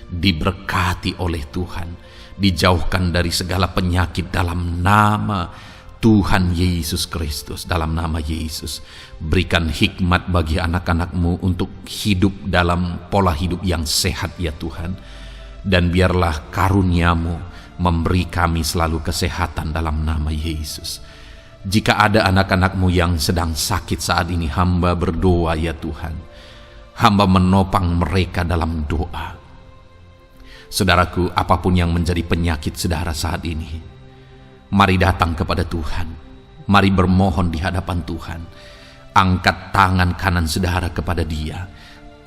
diberkati oleh Tuhan, dijauhkan dari segala penyakit dalam nama Tuhan Yesus Kristus. Dalam nama Yesus, berikan hikmat bagi anak-anakmu untuk hidup dalam pola hidup yang sehat ya Tuhan. Dan biarlah karunia-Mu memberi kami selalu kesehatan dalam nama Yesus. Jika ada anak-anakmu yang sedang sakit saat ini, hamba berdoa ya Tuhan. Hamba menopang mereka dalam doa. Saudaraku, apapun yang menjadi penyakit saudara saat ini, mari datang kepada Tuhan. Mari bermohon di hadapan Tuhan. Angkat tangan kanan saudara kepada dia.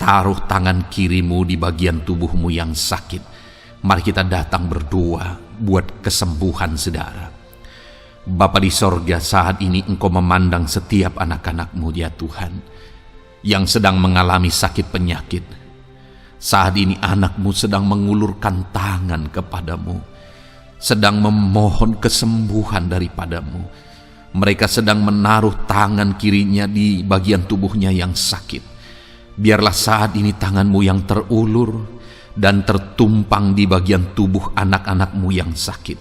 Taruh tangan kirimu di bagian tubuhmu yang sakit. Mari kita datang berdoa buat kesembuhan saudara. Bapa di sorga, saat ini Engkau memandang setiap anak-anak-Mu ya Tuhan, yang sedang mengalami sakit penyakit. Saat ini anak-Mu sedang mengulurkan tangan kepadamu, sedang memohon kesembuhan daripadamu. Mereka sedang menaruh tangan kirinya di bagian tubuhnya yang sakit. Biarlah saat ini tangan-Mu yang terulur dan tertumpang di bagian tubuh anak-anak-Mu yang sakit.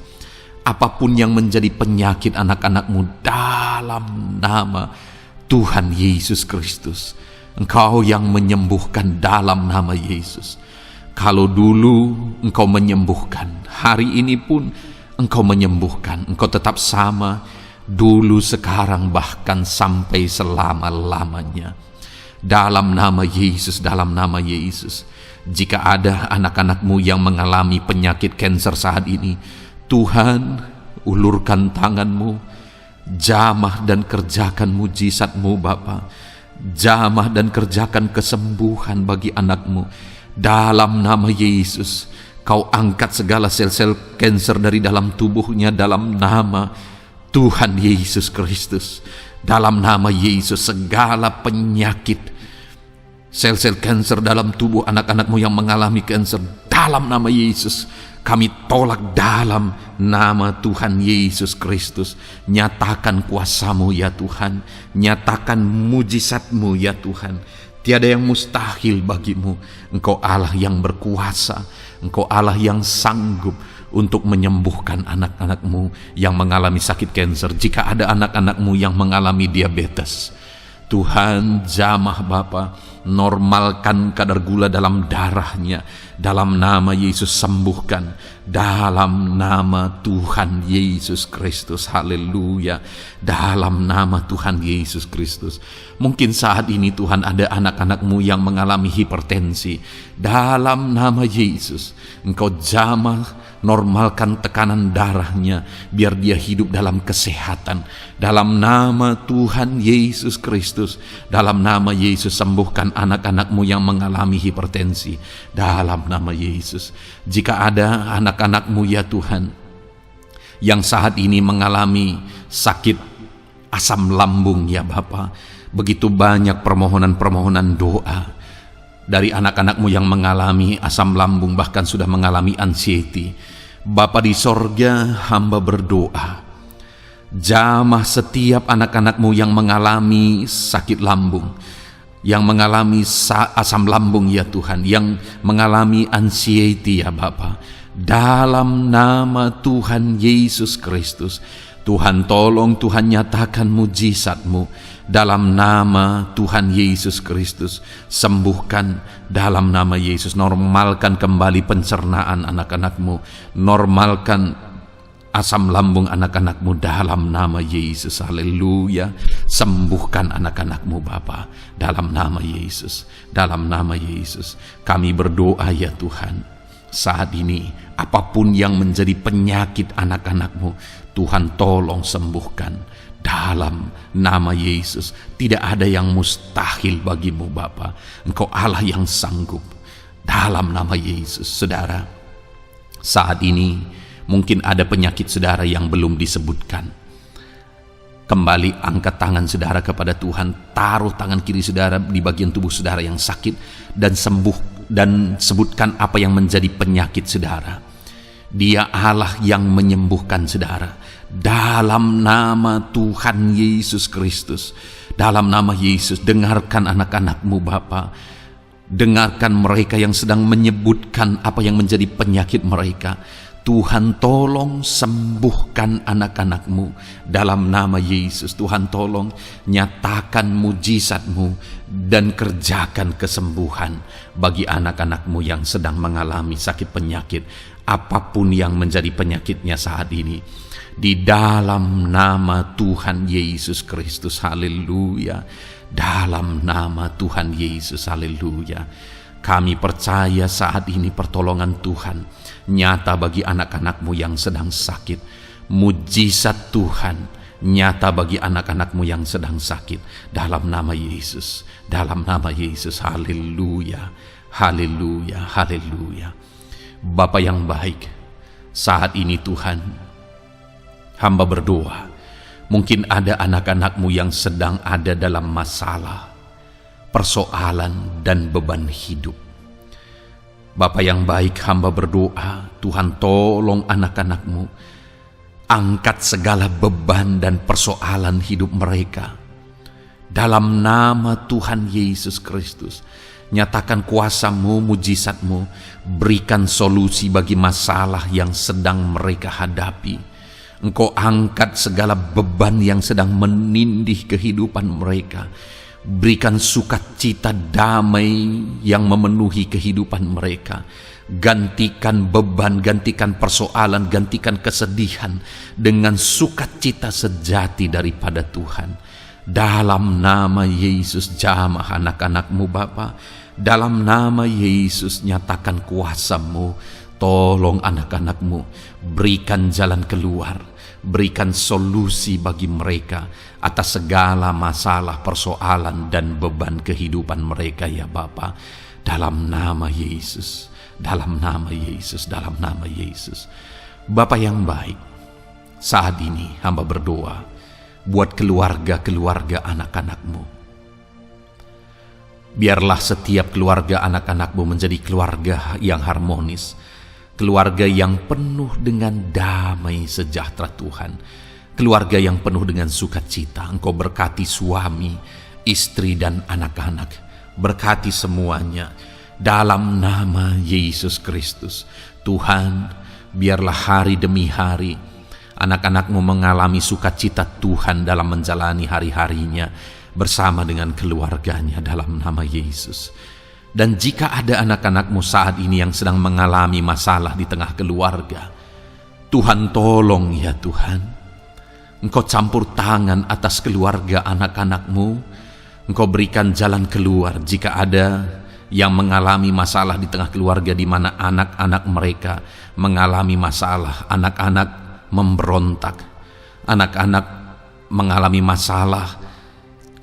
Apapun yang menjadi penyakit anak-anak-Mu, dalam nama Tuhan Yesus Kristus, Engkau yang menyembuhkan dalam nama Yesus. Kalau dulu Engkau menyembuhkan, hari ini pun Engkau menyembuhkan. Engkau tetap sama, dulu, sekarang, bahkan sampai selama-lamanya. Dalam nama Yesus, dalam nama Yesus. Jika ada anak-anak-Mu yang mengalami penyakit kanker saat ini, Tuhan, ulurkan tangan-Mu, jamah dan kerjakan mujizat-Mu Bapa. Jamah dan kerjakan kesembuhan bagi anak-Mu. Dalam nama Yesus, Kau angkat segala sel-sel kanker dari dalam tubuhnya dalam nama Tuhan Yesus Kristus. Dalam nama Yesus, segala penyakit, sel-sel kanker dalam tubuh anak-anak-Mu yang mengalami kanker, dalam nama Yesus kami tolak dalam nama Tuhan Yesus Kristus. Nyatakan kuasa-Mu ya Tuhan, nyatakan mujizat-Mu ya Tuhan. Tiada yang mustahil bagi-Mu. Engkau Allah yang berkuasa, Engkau Allah yang sanggup untuk menyembuhkan anak-anak-Mu yang mengalami sakit kanker. Jika ada anak-anak-Mu yang mengalami diabetes, Tuhan, jamah Bapa, normalkan kadar gula dalam darahnya. Dalam nama Yesus sembuhkan. Dalam nama Tuhan Yesus Kristus. Haleluya. Dalam nama Tuhan Yesus Kristus. Mungkin saat ini Tuhan ada anak-anak-Mu yang mengalami hipertensi. Dalam nama Yesus, Engkau jamah, normalkan tekanan darahnya, biar dia hidup dalam kesehatan. Dalam nama Tuhan Yesus Kristus, dalam nama Yesus sembuhkan anak-anak-Mu yang mengalami hipertensi. Dalam nama Yesus. Jika ada anak-anak-Mu ya Tuhan yang saat ini mengalami sakit asam lambung ya Bapa, begitu banyak permohonan-permohonan doa dari anak-anak-Mu yang mengalami asam lambung, bahkan sudah mengalami anxiety. Bapa di sorga, hamba berdoa, jamah setiap anak-anak-Mu yang mengalami sakit lambung, yang mengalami asam lambung ya Tuhan, yang mengalami anxiety ya Bapa. Dalam nama Tuhan Yesus Kristus, Tuhan tolong, Tuhan nyatakan mujizat-Mu. Dalam nama Tuhan Yesus Kristus, sembuhkan dalam nama Yesus. Normalkan kembali pencernaan anak-anak-Mu, normalkan asam lambung anak-anak-Mu dalam nama Yesus. Haleluya. Sembuhkan anak-anak-Mu Bapa dalam nama Yesus. Dalam nama Yesus kami berdoa ya Tuhan, saat ini apapun yang menjadi penyakit anak-anak-Mu, Tuhan tolong sembuhkan dalam nama Yesus. Tidak ada yang mustahil bagi-Mu Bapa. Engkau Allah yang sanggup. Dalam nama Yesus. Saudara, saat ini mungkin ada penyakit saudara yang belum disebutkan. Kembali angkat tangan saudara kepada Tuhan, taruh tangan kiri saudara di bagian tubuh saudara yang sakit, dan sembuh, dan sebutkan apa yang menjadi penyakit saudara. Dia Allah yang menyembuhkan saudara. Dalam nama Tuhan Yesus Kristus, dalam nama Yesus, dengarkan anak-anak-Mu Bapa. Dengarkan mereka yang sedang menyebutkan apa yang menjadi penyakit mereka. Tuhan tolong sembuhkan anak-anak-Mu dalam nama Yesus. Tuhan tolong nyatakan mujizat-Mu dan kerjakan kesembuhan bagi anak-anak-Mu yang sedang mengalami sakit penyakit, apapun yang menjadi penyakitnya saat ini. Di dalam nama Tuhan Yesus Kristus. Haleluya. Dalam nama Tuhan Yesus. Haleluya. Kami percaya saat ini pertolongan Tuhan nyata bagi anak-anak-Mu yang sedang sakit. Mujizat Tuhan nyata bagi anak-anak-Mu yang sedang sakit. Dalam nama Yesus, dalam nama Yesus. Haleluya, haleluya, haleluya. Bapa yang baik, saat ini Tuhan, hamba berdoa, mungkin ada anak-anak-Mu yang sedang ada dalam masalah, persoalan, dan beban hidup. Bapa yang baik, hamba berdoa, Tuhan tolong anak-anak-Mu, angkat segala beban dan persoalan hidup mereka. Dalam nama Tuhan Yesus Kristus, nyatakan kuasa-Mu, mujizat-Mu, berikan solusi bagi masalah yang sedang mereka hadapi. Engkau angkat segala beban yang sedang menindih kehidupan mereka. Berikan sukacita damai yang memenuhi kehidupan mereka. Gantikan beban, gantikan persoalan, gantikan kesedihan dengan sukacita sejati daripada Tuhan. Dalam nama Yesus, jamah anak-anak-Mu Bapa. Dalam nama Yesus, nyatakan kuasa-Mu. Tolong anak-anak-Mu, berikan jalan keluar, berikan solusi bagi mereka atas segala masalah, persoalan, dan beban kehidupan mereka ya Bapa. Dalam nama Yesus, dalam nama Yesus, dalam nama Yesus. Bapa yang baik, saat ini hamba berdoa buat keluarga-keluarga anak-anak-Mu. Biarlah setiap keluarga anak-anak-Mu menjadi keluarga yang harmonis, keluarga yang penuh dengan damai sejahtera Tuhan, keluarga yang penuh dengan sukacita. Engkau berkati suami, istri, dan anak-anak, berkati semuanya dalam nama Yesus Kristus. Tuhan, biarlah hari demi hari anak-anak-Mu mengalami sukacita Tuhan dalam menjalani hari-harinya bersama dengan keluarganya dalam nama Yesus. Dan jika ada anak-anak-Mu saat ini yang sedang mengalami masalah di tengah keluarga, Tuhan tolong ya Tuhan. Engkau campur tangan atas keluarga anak-anak-Mu. Engkau berikan jalan keluar jika ada yang mengalami masalah di tengah keluarga di mana anak-anak mereka mengalami masalah, anak-anak memberontak, anak-anak mengalami masalah,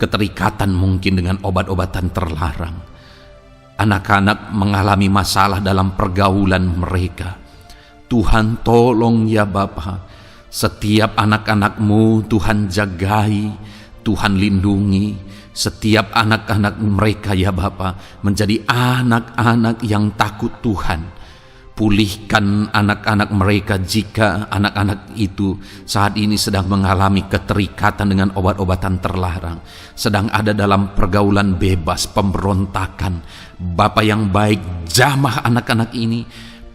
keterikatan mungkin dengan obat-obatan terlarang. Anak-anak mengalami masalah dalam pergaulan mereka. Tuhan tolong ya Bapa, setiap anak-anak-Mu Tuhan jagai, Tuhan lindungi. Setiap anak-anak mereka ya Bapa menjadi anak-anak yang takut Tuhan. Pulihkan anak-anak mereka jika anak-anak itu saat ini sedang mengalami keterikatan dengan obat-obatan terlarang, sedang ada dalam pergaulan bebas, pemberontakan. Bapa yang baik, jamah anak-anak ini,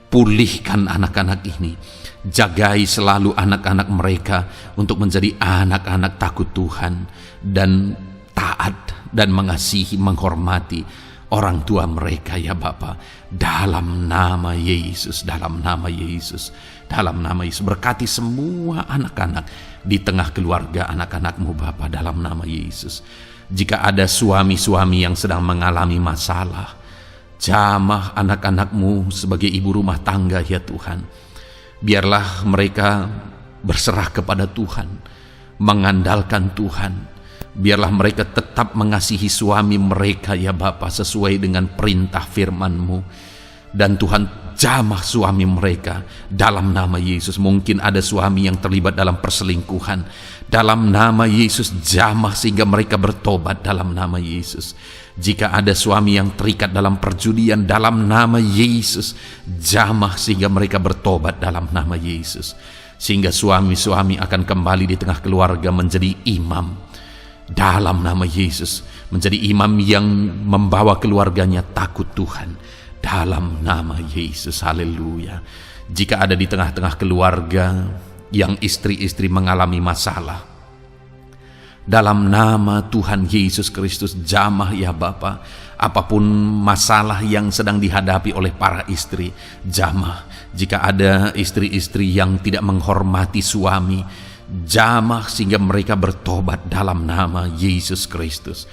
pulihkan anak-anak ini. Jagai selalu anak-anak mereka untuk menjadi anak-anak takut Tuhan dan taat dan mengasihi, menghormati orang tua mereka ya Bapa. Dalam nama Yesus, dalam nama Yesus, dalam nama Yesus. Berkati semua anak-anak di tengah keluarga anak-anak-Mu Bapa dalam nama Yesus. Jika ada suami-suami yang sedang mengalami masalah, jamah anak-anak-Mu sebagai ibu rumah tangga ya Tuhan. Biarlah mereka berserah kepada Tuhan, mengandalkan Tuhan. Biarlah mereka tetap mengasihi suami mereka ya Bapa sesuai dengan perintah firman-Mu. Dan Tuhan jamah suami mereka dalam nama Yesus. Mungkin ada suami yang terlibat dalam perselingkuhan, dalam nama Yesus jamah sehingga mereka bertobat dalam nama Yesus. Jika ada suami yang terikat dalam perjudian, dalam nama Yesus jamah sehingga mereka bertobat dalam nama Yesus. Sehingga suami-suami akan kembali di tengah keluarga menjadi imam dalam nama Yesus, menjadi imam yang membawa keluarganya takut Tuhan dalam nama Yesus. Haleluya. Jika ada di tengah-tengah keluarga yang istri-istri mengalami masalah, dalam nama Tuhan Yesus Kristus jamah ya Bapa. Apapun masalah yang sedang dihadapi oleh para istri, jamah. Jika ada istri-istri yang tidak menghormati suami, jamah sehingga mereka bertobat dalam nama Yesus Kristus.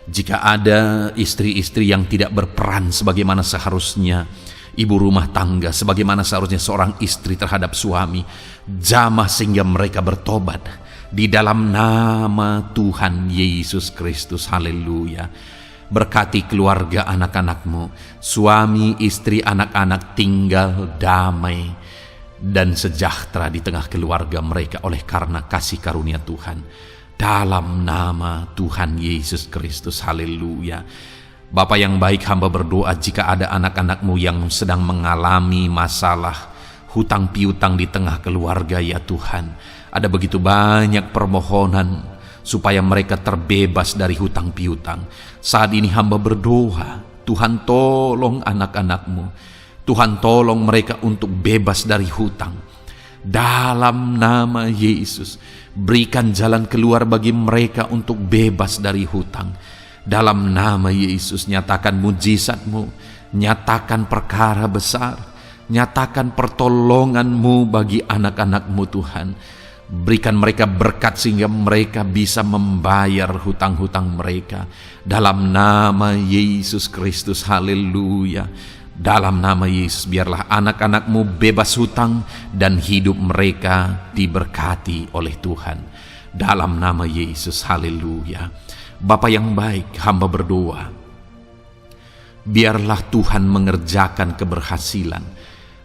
Jika ada istri-istri yang tidak berperan sebagaimana seharusnya ibu rumah tangga, sebagaimana seharusnya seorang istri terhadap suami, jamah sehingga mereka bertobat Di dalam nama Tuhan Yesus Kristus, haleluya. Berkati keluarga anak-anakmu, suami, istri, anak-anak tinggal damai dan sejahtera di tengah keluarga mereka oleh karena kasih karunia Tuhan. Dalam nama Tuhan Yesus Kristus, haleluya. Bapa yang baik, hamba berdoa jika ada anak-anakmu yang sedang mengalami masalah hutang piutang di tengah keluarga, ya Tuhan. Ada begitu banyak permohonan supaya mereka terbebas dari hutang piutang. Saat ini hamba berdoa, Tuhan tolong anak-anakmu. Tuhan tolong mereka untuk bebas dari hutang. Dalam nama Yesus, berikan jalan keluar bagi mereka untuk bebas dari hutang. Dalam nama Yesus, nyatakan mujizat-Mu, nyatakan perkara besar, nyatakan pertolongan-Mu bagi anak-anak-Mu Tuhan. Berikan mereka berkat sehingga mereka bisa membayar hutang-hutang mereka. Dalam nama Yesus Kristus, haleluya. Dalam nama Yesus, biarlah anak-anak-Mu bebas hutang dan hidup mereka diberkati oleh Tuhan. Dalam nama Yesus, haleluya. Bapa yang baik, hamba berdoa, biarlah Tuhan mengerjakan keberhasilan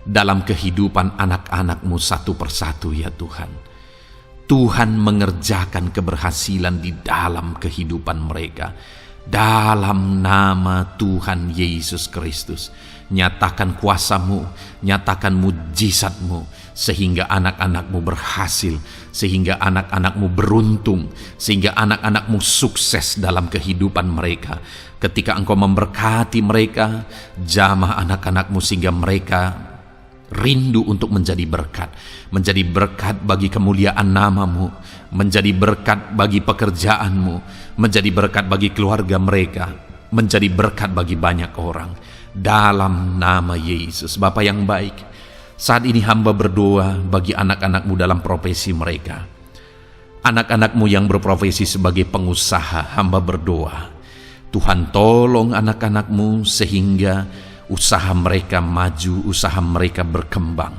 dalam kehidupan anak-anak-Mu satu persatu, ya Tuhan. Tuhan mengerjakan keberhasilan di dalam kehidupan mereka. Dalam nama Tuhan Yesus Kristus, nyatakan kuasa-Mu, nyatakan mujizat-Mu, sehingga anak-anak-Mu berhasil, sehingga anak-anak-Mu beruntung, sehingga anak-anak-Mu sukses dalam kehidupan mereka. Ketika Engkau memberkati mereka, jamah anak-anak-Mu sehingga mereka rindu untuk menjadi berkat bagi kemuliaan nama-Mu, menjadi berkat bagi pekerjaan-Mu, menjadi berkat bagi keluarga mereka, menjadi berkat bagi banyak orang. Dalam nama Yesus. Bapa yang baik, saat ini hamba berdoa bagi anak-anak-Mu dalam profesi mereka. Anak-anak-Mu yang berprofesi sebagai pengusaha, hamba berdoa, Tuhan tolong anak-anak-Mu sehingga usaha mereka maju, usaha mereka berkembang,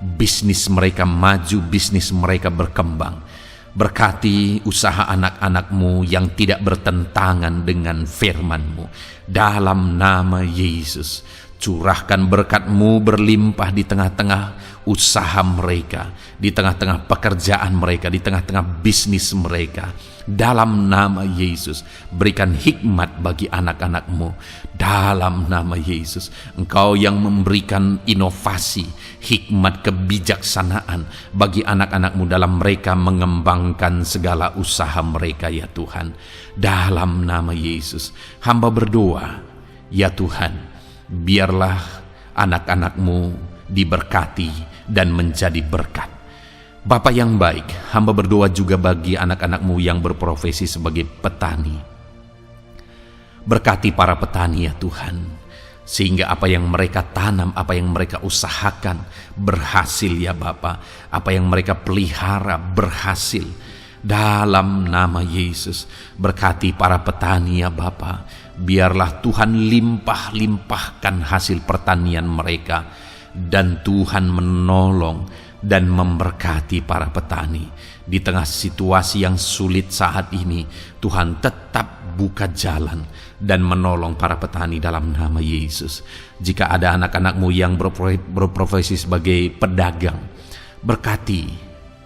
bisnis mereka maju, bisnis mereka berkembang. Berkati usaha anak-anak-Mu yang tidak bertentangan dengan firman-Mu. Dalam nama Yesus, curahkan berkat-Mu berlimpah di tengah-tengah usaha mereka, di tengah-tengah pekerjaan mereka, di tengah-tengah bisnis mereka. Dalam nama Yesus, berikan hikmat bagi anak-anak-Mu. Dalam nama Yesus, Engkau yang memberikan inovasi, hikmat, kebijaksanaan bagi anak-anak-Mu dalam mereka mengembangkan segala usaha mereka, ya Tuhan. Dalam nama Yesus, hamba berdoa, ya Tuhan, biarlah anak-anak-Mu diberkati dan menjadi berkat. Bapa yang baik, hamba berdoa juga bagi anak-anak-Mu yang berprofesi sebagai petani. Berkati para petani, ya Tuhan, sehingga apa yang mereka tanam, apa yang mereka usahakan berhasil, ya Bapa. Apa yang mereka pelihara berhasil. Dalam nama Yesus, berkati para petani, ya Bapa. Biarlah Tuhan limpah-limpahkan hasil pertanian mereka, dan Tuhan menolong dan memberkati para petani. Di tengah situasi yang sulit saat ini, Tuhan tetap buka jalan dan menolong para petani dalam nama Yesus. Jika ada anak-anak-Mu yang berprofesi sebagai pedagang, berkati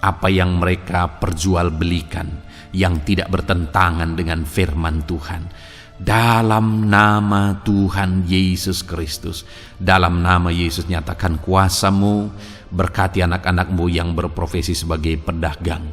apa yang mereka perjualbelikan yang tidak bertentangan dengan firman Tuhan. Dalam nama Tuhan Yesus Kristus, dalam nama Yesus, nyatakan kuasa-Mu, berkati anak-anak-Mu yang berprofesi sebagai pedagang.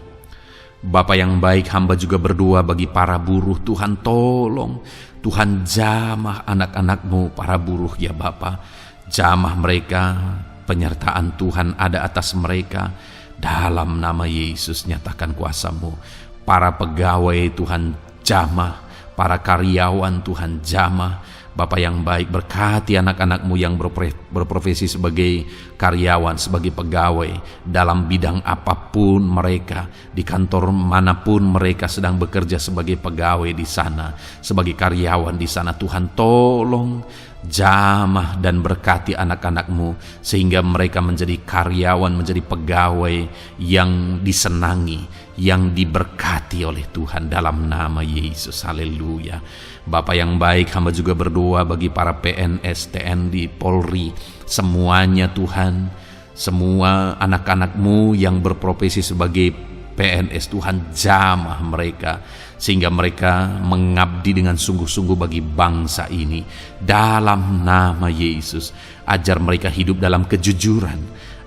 Bapa yang baik, hamba juga berdoa bagi para buruh. Tuhan tolong, Tuhan jamah anak-anak-Mu para buruh, ya Bapa. Jamah mereka, penyertaan Tuhan ada atas mereka. Dalam nama Yesus, nyatakan kuasa-Mu. Para pegawai Tuhan jamah, para karyawan Tuhan jamah. Bapa yang baik, berkati anak-anak-Mu yang berprofesi sebagai karyawan, sebagai pegawai dalam bidang apapun mereka, di kantor manapun mereka sedang bekerja sebagai pegawai di sana, sebagai karyawan di sana. Tuhan tolong jamah dan berkati anak-anak-Mu sehingga mereka menjadi karyawan, menjadi pegawai yang disenangi, yang diberkati oleh Tuhan dalam nama Yesus. Haleluya. Bapa yang baik, hamba juga berdoa bagi para PNS, TNI, Polri, semuanya Tuhan, semua anak-anak-Mu yang berprofesi sebagai PNS, Tuhan jamah mereka sehingga mereka mengabdi dengan sungguh-sungguh bagi bangsa ini dalam nama Yesus. Ajar mereka hidup dalam kejujuran,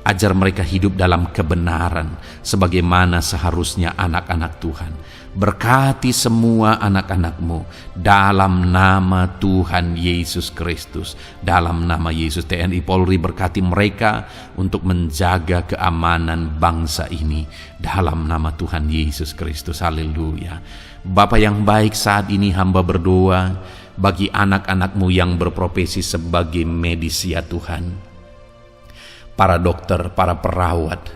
ajar mereka hidup dalam kebenaran sebagaimana seharusnya anak-anak Tuhan. Berkati semua anak-anak-Mu dalam nama Tuhan Yesus Kristus. Dalam nama Yesus, TNI Polri berkati mereka untuk menjaga keamanan bangsa ini dalam nama Tuhan Yesus Kristus. Haleluya. Bapa yang baik, saat ini hamba berdoa bagi anak-anak-Mu yang berprofesi sebagai medis ya Tuhan. Para dokter, para perawat,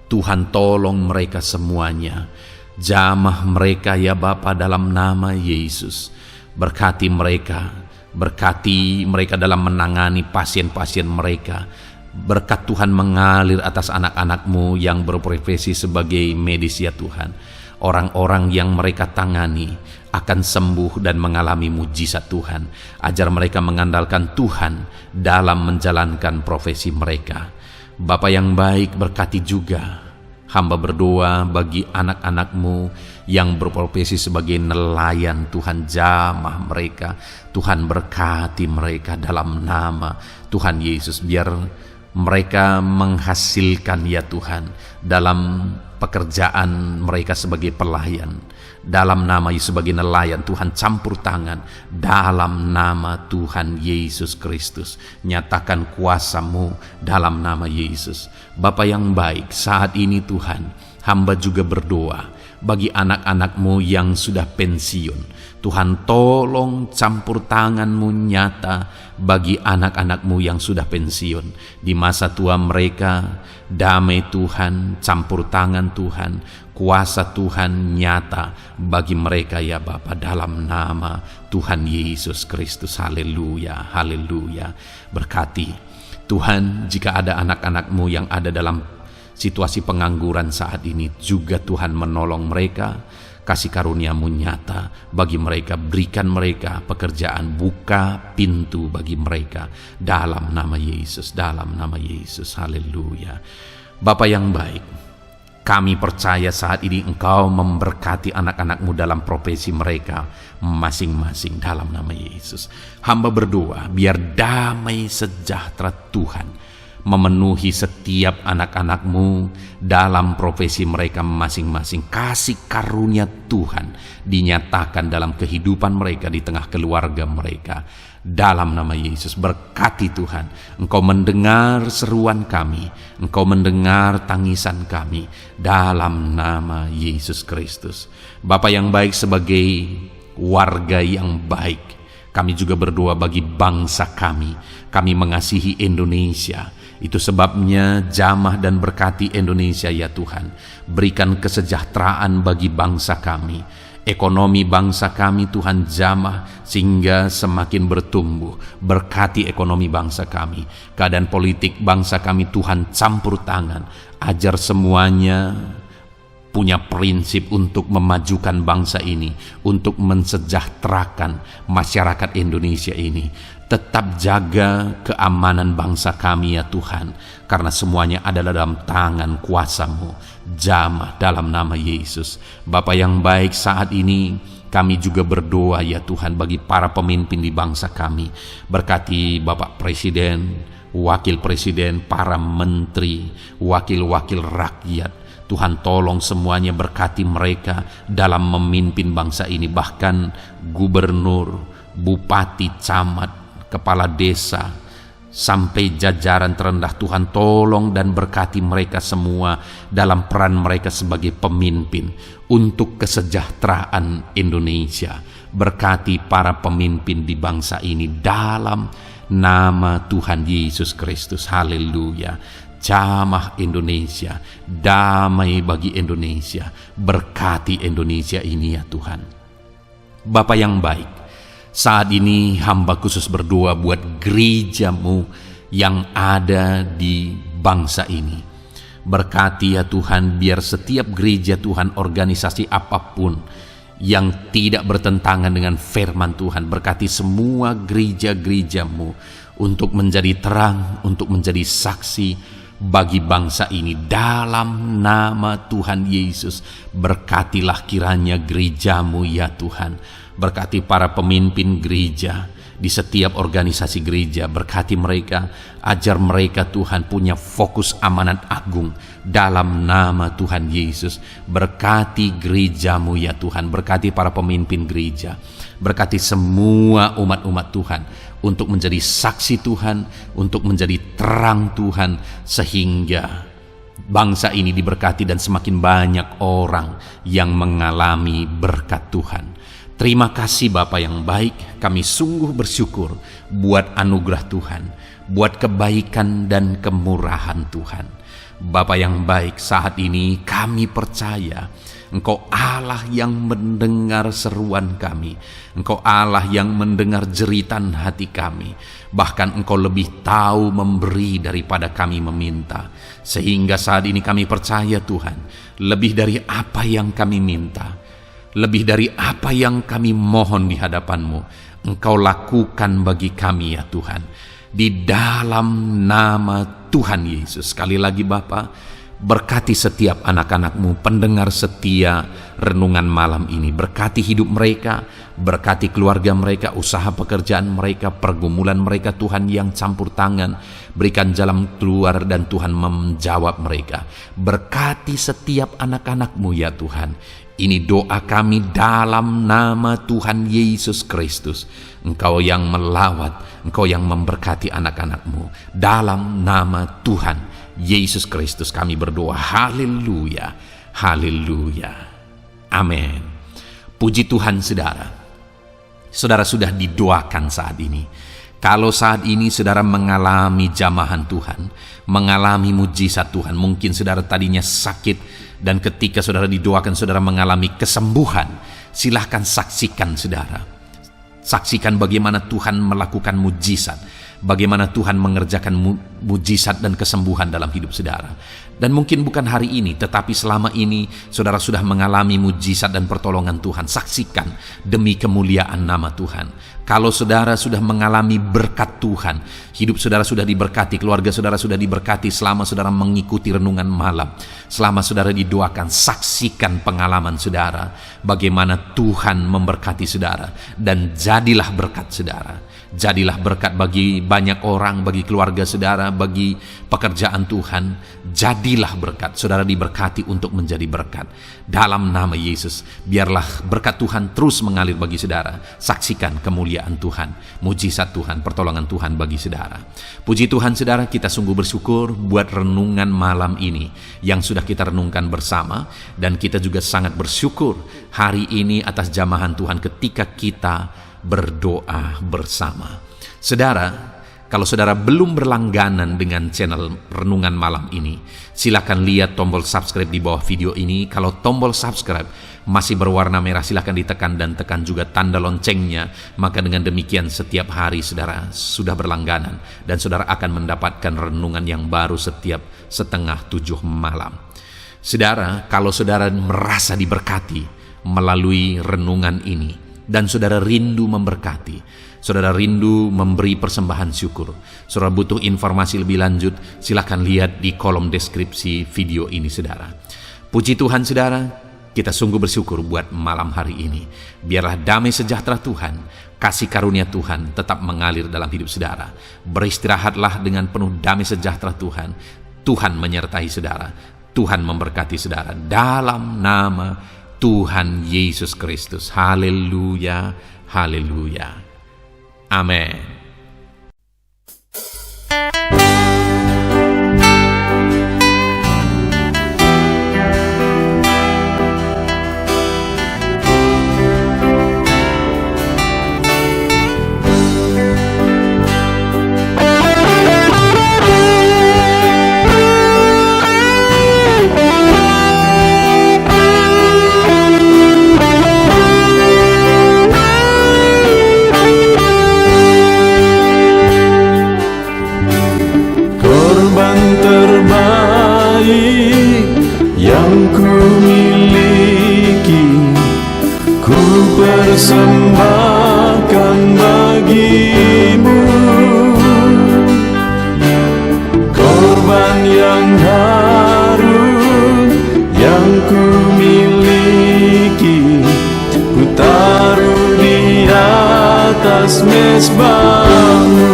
Tuhan tolong mereka semuanya. Jamah mereka ya Bapa dalam nama Yesus. Berkati mereka dalam menangani pasien-pasien mereka. Berkat Tuhan mengalir atas anak-anak-Mu yang berprofesi sebagai medis ya Tuhan. Orang-orang yang mereka tangani akan sembuh dan mengalami mujizat Tuhan. Ajar mereka mengandalkan Tuhan dalam menjalankan profesi mereka. Bapa yang baik, berkati juga hamba berdoa bagi anak-anak-Mu yang berprofesi sebagai nelayan. Tuhan jamah mereka, Tuhan berkati mereka dalam nama Tuhan Yesus. Biar mereka menghasilkan ya Tuhan dalam pekerjaan mereka sebagai pelayan. Dalam nama Yesus, sebagai nelayan, Tuhan campur tangan dalam nama Tuhan Yesus Kristus. Nyatakan kuasa-Mu dalam nama Yesus. Bapa yang baik, saat ini Tuhan, hamba juga berdoa bagi anak-anak-Mu yang sudah pensiun. Tuhan tolong campur tangan-Mu nyata bagi anak-anak-Mu yang sudah pensiun. Di masa tua mereka, damai Tuhan, campur tangan Tuhan, kuasa Tuhan nyata bagi mereka ya Bapa dalam nama Tuhan Yesus Kristus. Haleluya, haleluya. Berkati Tuhan, jika ada anak-anak-Mu yang ada dalam situasi pengangguran saat ini, juga Tuhan menolong mereka. Kasih karunia-Mu nyata bagi mereka, berikan mereka pekerjaan, buka pintu bagi mereka dalam nama Yesus, dalam nama Yesus. Haleluya. Bapa yang baik, kami percaya saat ini Engkau memberkati anak-anak-Mu dalam profesi mereka masing-masing dalam nama Yesus. Hamba berdoa biar damai sejahtera Tuhan memenuhi setiap anak-anak-Mu dalam profesi mereka masing-masing. Kasih karunia Tuhan dinyatakan dalam kehidupan mereka, di tengah keluarga mereka dalam nama Yesus. Berkati Tuhan, Engkau mendengar seruan kami, Engkau mendengar tangisan kami dalam nama Yesus Kristus. Bapa yang baik, sebagai warga yang baik, kami juga berdoa bagi bangsa kami. Kami mengasihi Indonesia. Itu sebabnya jamah dan berkati Indonesia ya Tuhan. Berikan kesejahteraan bagi bangsa kami. Ekonomi bangsa kami Tuhan jamah sehingga semakin bertumbuh. Berkati ekonomi bangsa kami. Keadaan politik bangsa kami Tuhan campur tangan. Ajar semuanya punya prinsip untuk memajukan bangsa ini, untuk mensejahterakan masyarakat Indonesia ini. Tetap jaga keamanan bangsa kami ya Tuhan, karena semuanya adalah dalam tangan kuasa-Mu. Jamah dalam nama Yesus. Bapa yang baik, saat ini kami juga berdoa ya Tuhan bagi para pemimpin di bangsa kami. Berkati Bapak Presiden, Wakil Presiden, para menteri, wakil-wakil rakyat. Tuhan tolong semuanya, berkati mereka dalam memimpin bangsa ini. Bahkan gubernur, bupati, camat, kepala desa, sampai jajaran terendah. Tuhan tolong dan berkati mereka semua dalam peran mereka sebagai pemimpin untuk kesejahteraan Indonesia. Berkati para pemimpin di bangsa ini dalam nama Tuhan Yesus Kristus. Haleluya. Jamah Indonesia, damai bagi Indonesia. Berkati Indonesia ini ya Tuhan. Bapa yang baik, saat ini hamba khusus berdoa buat gereja-Mu yang ada di bangsa ini. Berkati ya Tuhan, biar setiap gereja Tuhan, organisasi apapun yang tidak bertentangan dengan firman Tuhan, berkati semua gereja-gerejamu untuk menjadi terang, untuk menjadi saksi bagi bangsa ini. Dalam nama Tuhan Yesus, berkatilah kiranya gerejamu ya Tuhan. Berkati para pemimpin gereja di setiap organisasi gereja, berkati mereka, ajar mereka Tuhan punya fokus amanat agung dalam nama Tuhan Yesus. Berkati gerejamu ya Tuhan, berkati para pemimpin gereja, berkati semua umat-umat Tuhan untuk menjadi saksi Tuhan, untuk menjadi terang Tuhan, sehingga bangsa ini diberkati dan semakin banyak orang yang mengalami berkat Tuhan. Terima kasih Bapa yang baik, kami sungguh bersyukur buat anugerah Tuhan, buat kebaikan dan kemurahan Tuhan. Bapa yang baik, saat ini kami percaya Engkau Allah yang mendengar seruan kami, Engkau Allah yang mendengar jeritan hati kami. Bahkan Engkau lebih tahu memberi daripada kami meminta. Sehingga saat ini kami percaya Tuhan, lebih dari apa yang kami minta, lebih dari apa yang kami mohon di hadapan-Mu, Engkau lakukan bagi kami ya Tuhan. Di dalam nama Tuhan Yesus. Sekali lagi Bapa, berkati setiap anak-anak-Mu, pendengar setia renungan malam ini. Berkati hidup mereka, berkati keluarga mereka, usaha pekerjaan mereka, pergumulan mereka Tuhan yang campur tangan. Berikan jalan keluar dan Tuhan menjawab mereka. Berkati setiap anak-anak-Mu ya Tuhan. Ini doa kami dalam nama Tuhan Yesus Kristus. Engkau yang melawat, Engkau yang memberkati anak-anak-Mu. Dalam nama Tuhan Yesus Kristus kami berdoa. Haleluya, haleluya, amin. Puji Tuhan saudara. Saudara sudah didoakan saat ini. Kalau saat ini saudara mengalami jamahan Tuhan, mengalami mujizat Tuhan, mungkin saudara tadinya sakit, dan ketika saudara didoakan saudara mengalami kesembuhan, silahkan saksikan saudara. Saksikan bagaimana Tuhan melakukan mujizat, bagaimana Tuhan mengerjakan mujizat dan kesembuhan dalam hidup saudara. Dan mungkin bukan hari ini, tetapi selama ini saudara sudah mengalami mujizat dan pertolongan Tuhan. Saksikan demi kemuliaan nama Tuhan. Kalau saudara sudah mengalami berkat Tuhan, hidup saudara sudah diberkati, keluarga saudara sudah diberkati selama saudara mengikuti renungan malam, selama saudara didoakan, saksikan pengalaman saudara, bagaimana Tuhan memberkati saudara, dan jadilah berkat saudara. Jadilah berkat bagi banyak orang, bagi keluarga saudara, bagi pekerjaan Tuhan. Jadilah berkat, saudara diberkati untuk menjadi berkat. Dalam nama Yesus, biarlah berkat Tuhan terus mengalir bagi saudara. Saksikan kemuliaan Tuhan, mujizat Tuhan, pertolongan Tuhan bagi saudara. Puji Tuhan saudara, kita sungguh bersyukur buat renungan malam ini yang sudah kita renungkan bersama. Dan kita juga sangat bersyukur hari ini atas jamahan Tuhan ketika kita berdoa bersama. Saudara, kalau saudara belum berlangganan dengan channel renungan malam ini, silakan lihat tombol subscribe di bawah video ini. Kalau tombol subscribe masih berwarna merah, silakan ditekan dan tekan juga tanda loncengnya. Maka dengan demikian setiap hari saudara sudah berlangganan dan saudara akan mendapatkan renungan yang baru setiap 6:30 malam. Saudara, kalau saudara merasa diberkati melalui renungan ini, dan saudara rindu memberkati, saudara rindu memberi persembahan syukur, saudara butuh informasi lebih lanjut, silakan lihat di kolom deskripsi video ini saudara. Puji Tuhan saudara, kita sungguh bersyukur buat malam hari ini. Biarlah damai sejahtera Tuhan, kasih karunia Tuhan tetap mengalir dalam hidup saudara. Beristirahatlah dengan penuh damai sejahtera Tuhan. Tuhan menyertai saudara, Tuhan memberkati saudara dalam nama Tuhan Yesus Kristus. Haleluya, haleluya, amin. persembahkan bagimu korban yang harum yang ku miliki, ku taruh di atas mezbahmu.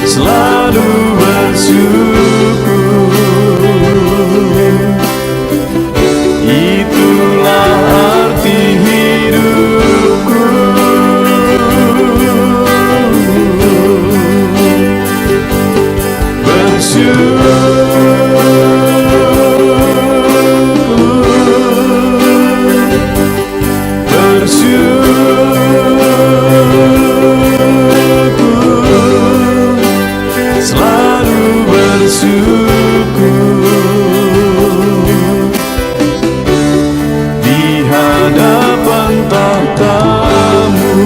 Selalu bersyukur, itulah arti hidupku. Selalu bersyukur di hadapan tahta-Mu.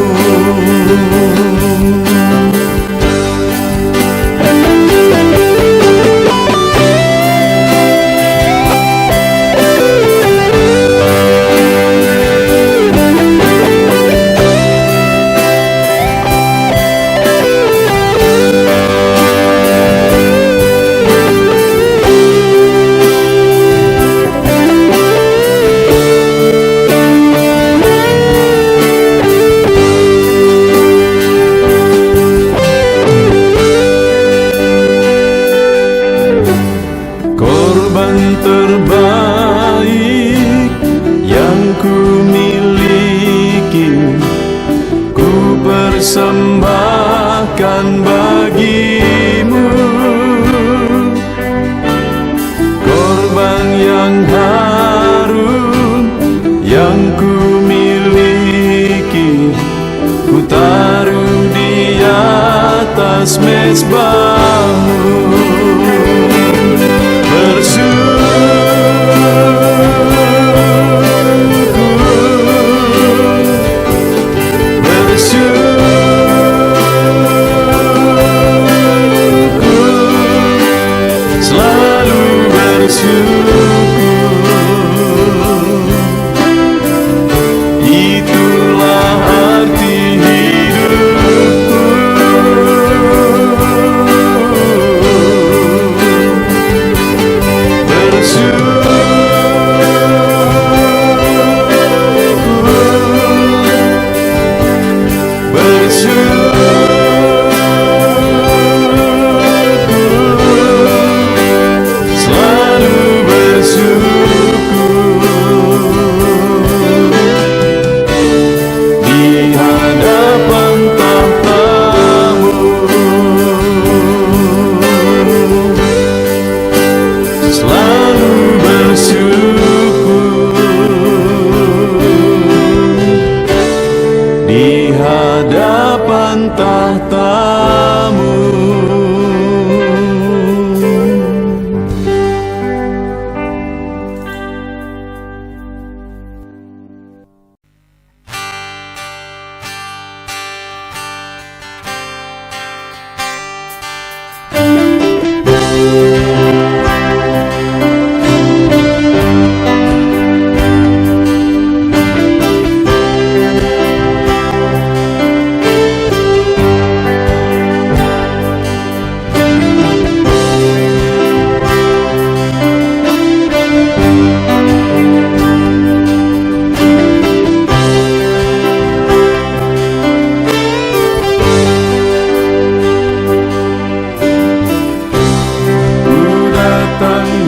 Korban terbaik yang ku miliki, ku persembahkan bagimu. Korban yang harum yang ku miliki, ku taruh di atas mezbahmu. Selalu bersyukur, itulah arti hidupku. Di hadapan tahta-Mu.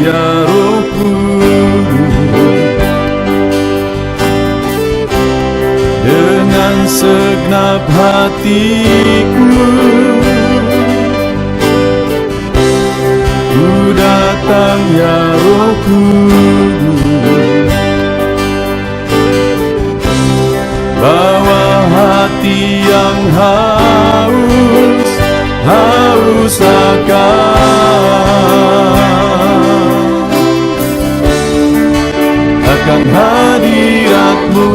Ya Roh Kudus, dengan segenap hatiku ku datang, ya Roh Kudus, bawa hati yang haus akan hadirat-Mu.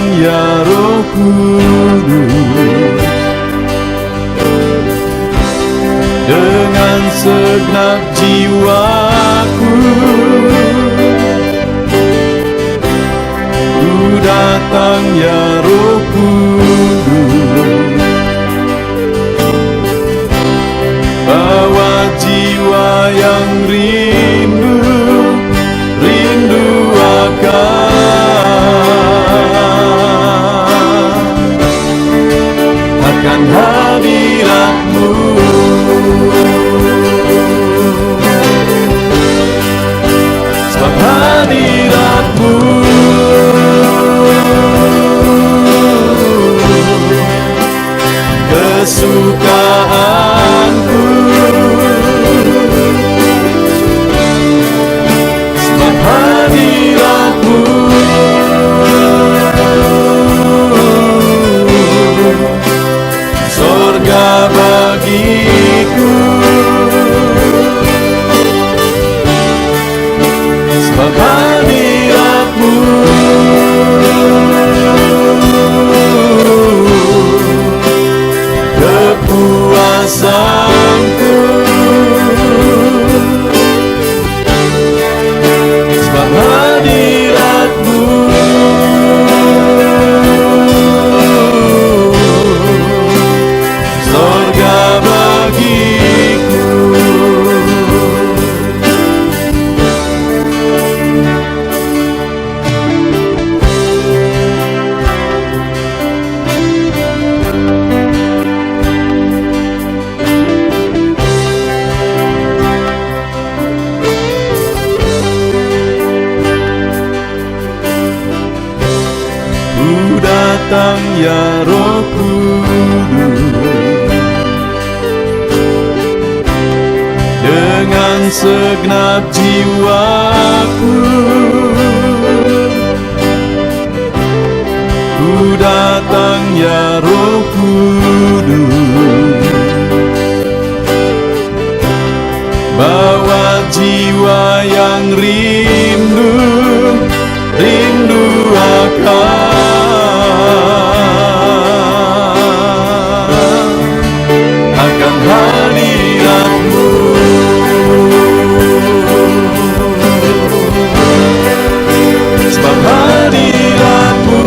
datang ya Roh Kudus, dengan segenap jiwaku ku datang ya Roh Kudus, bawa jiwa yang rindu akan hadirat-Mu. Sebab hadirat-Mu kesukaanku, sebab hadirat-Mu surga bagiku, sebab hadirat-Mu kepuasanku, sebab hadirat-Mu surga bagiku. Ku datang ya Roh Kudus, dengan segenap jiwaku ku datang ya Roh Kudus, bawa jiwa yang rindu akan hadirat-Mu. Sebab hadirat-Mu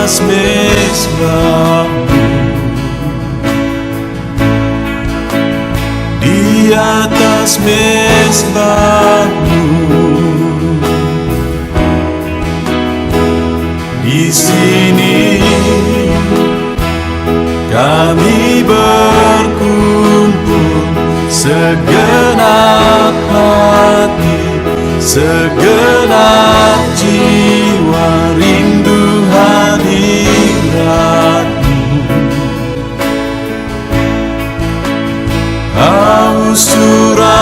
atas mezbahmu, di atas mezbahmu. Di sini kami berkumpul, segenap hati, segenap jiwa, rindu hadiratmu. Haus surapanmu,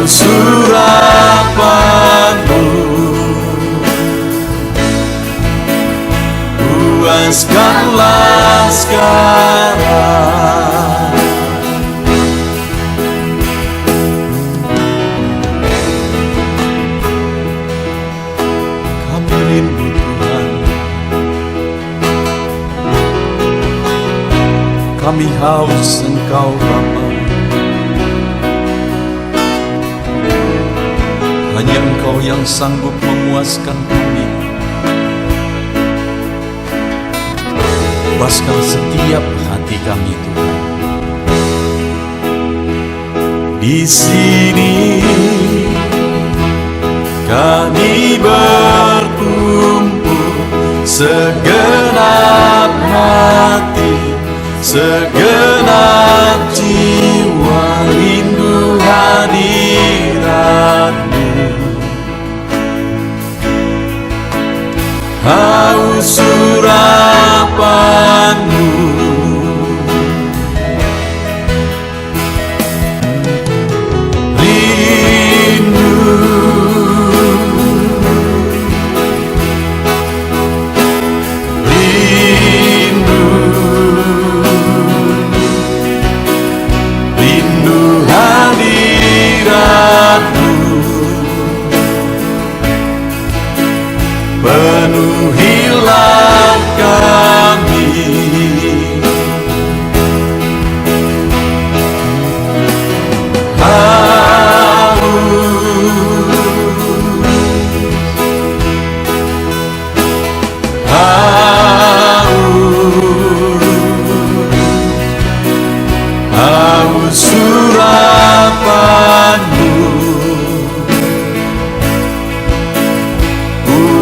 surapanmu, puaskanlah sekarang. Kami rindu Tuhan, kami haus Engkau Bapa. Hanya Engkau yang sanggup memuaskan kami. Puaskan setiap hati kami, Tuhan. Di sini kami berkumpul, segenap hati, segenap jiwa, rindu hadiratmu. Haus surapanmu, rindu, rindu, rindu hadiratmu. Penuhilah kami, haus surapanmu,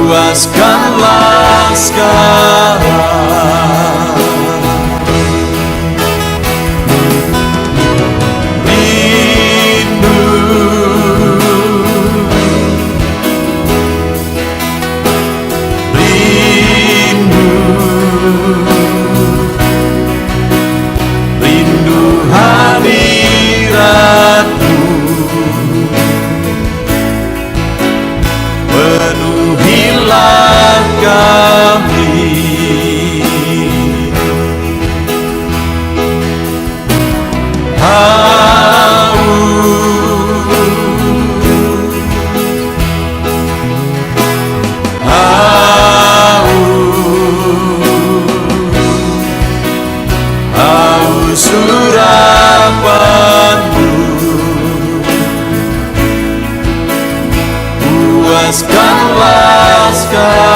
puaskanlah sekarang. Rindu, rindu, rindu hadiratmu. Penuhilah kami, haus surapanmu, puaskanlah sekarang.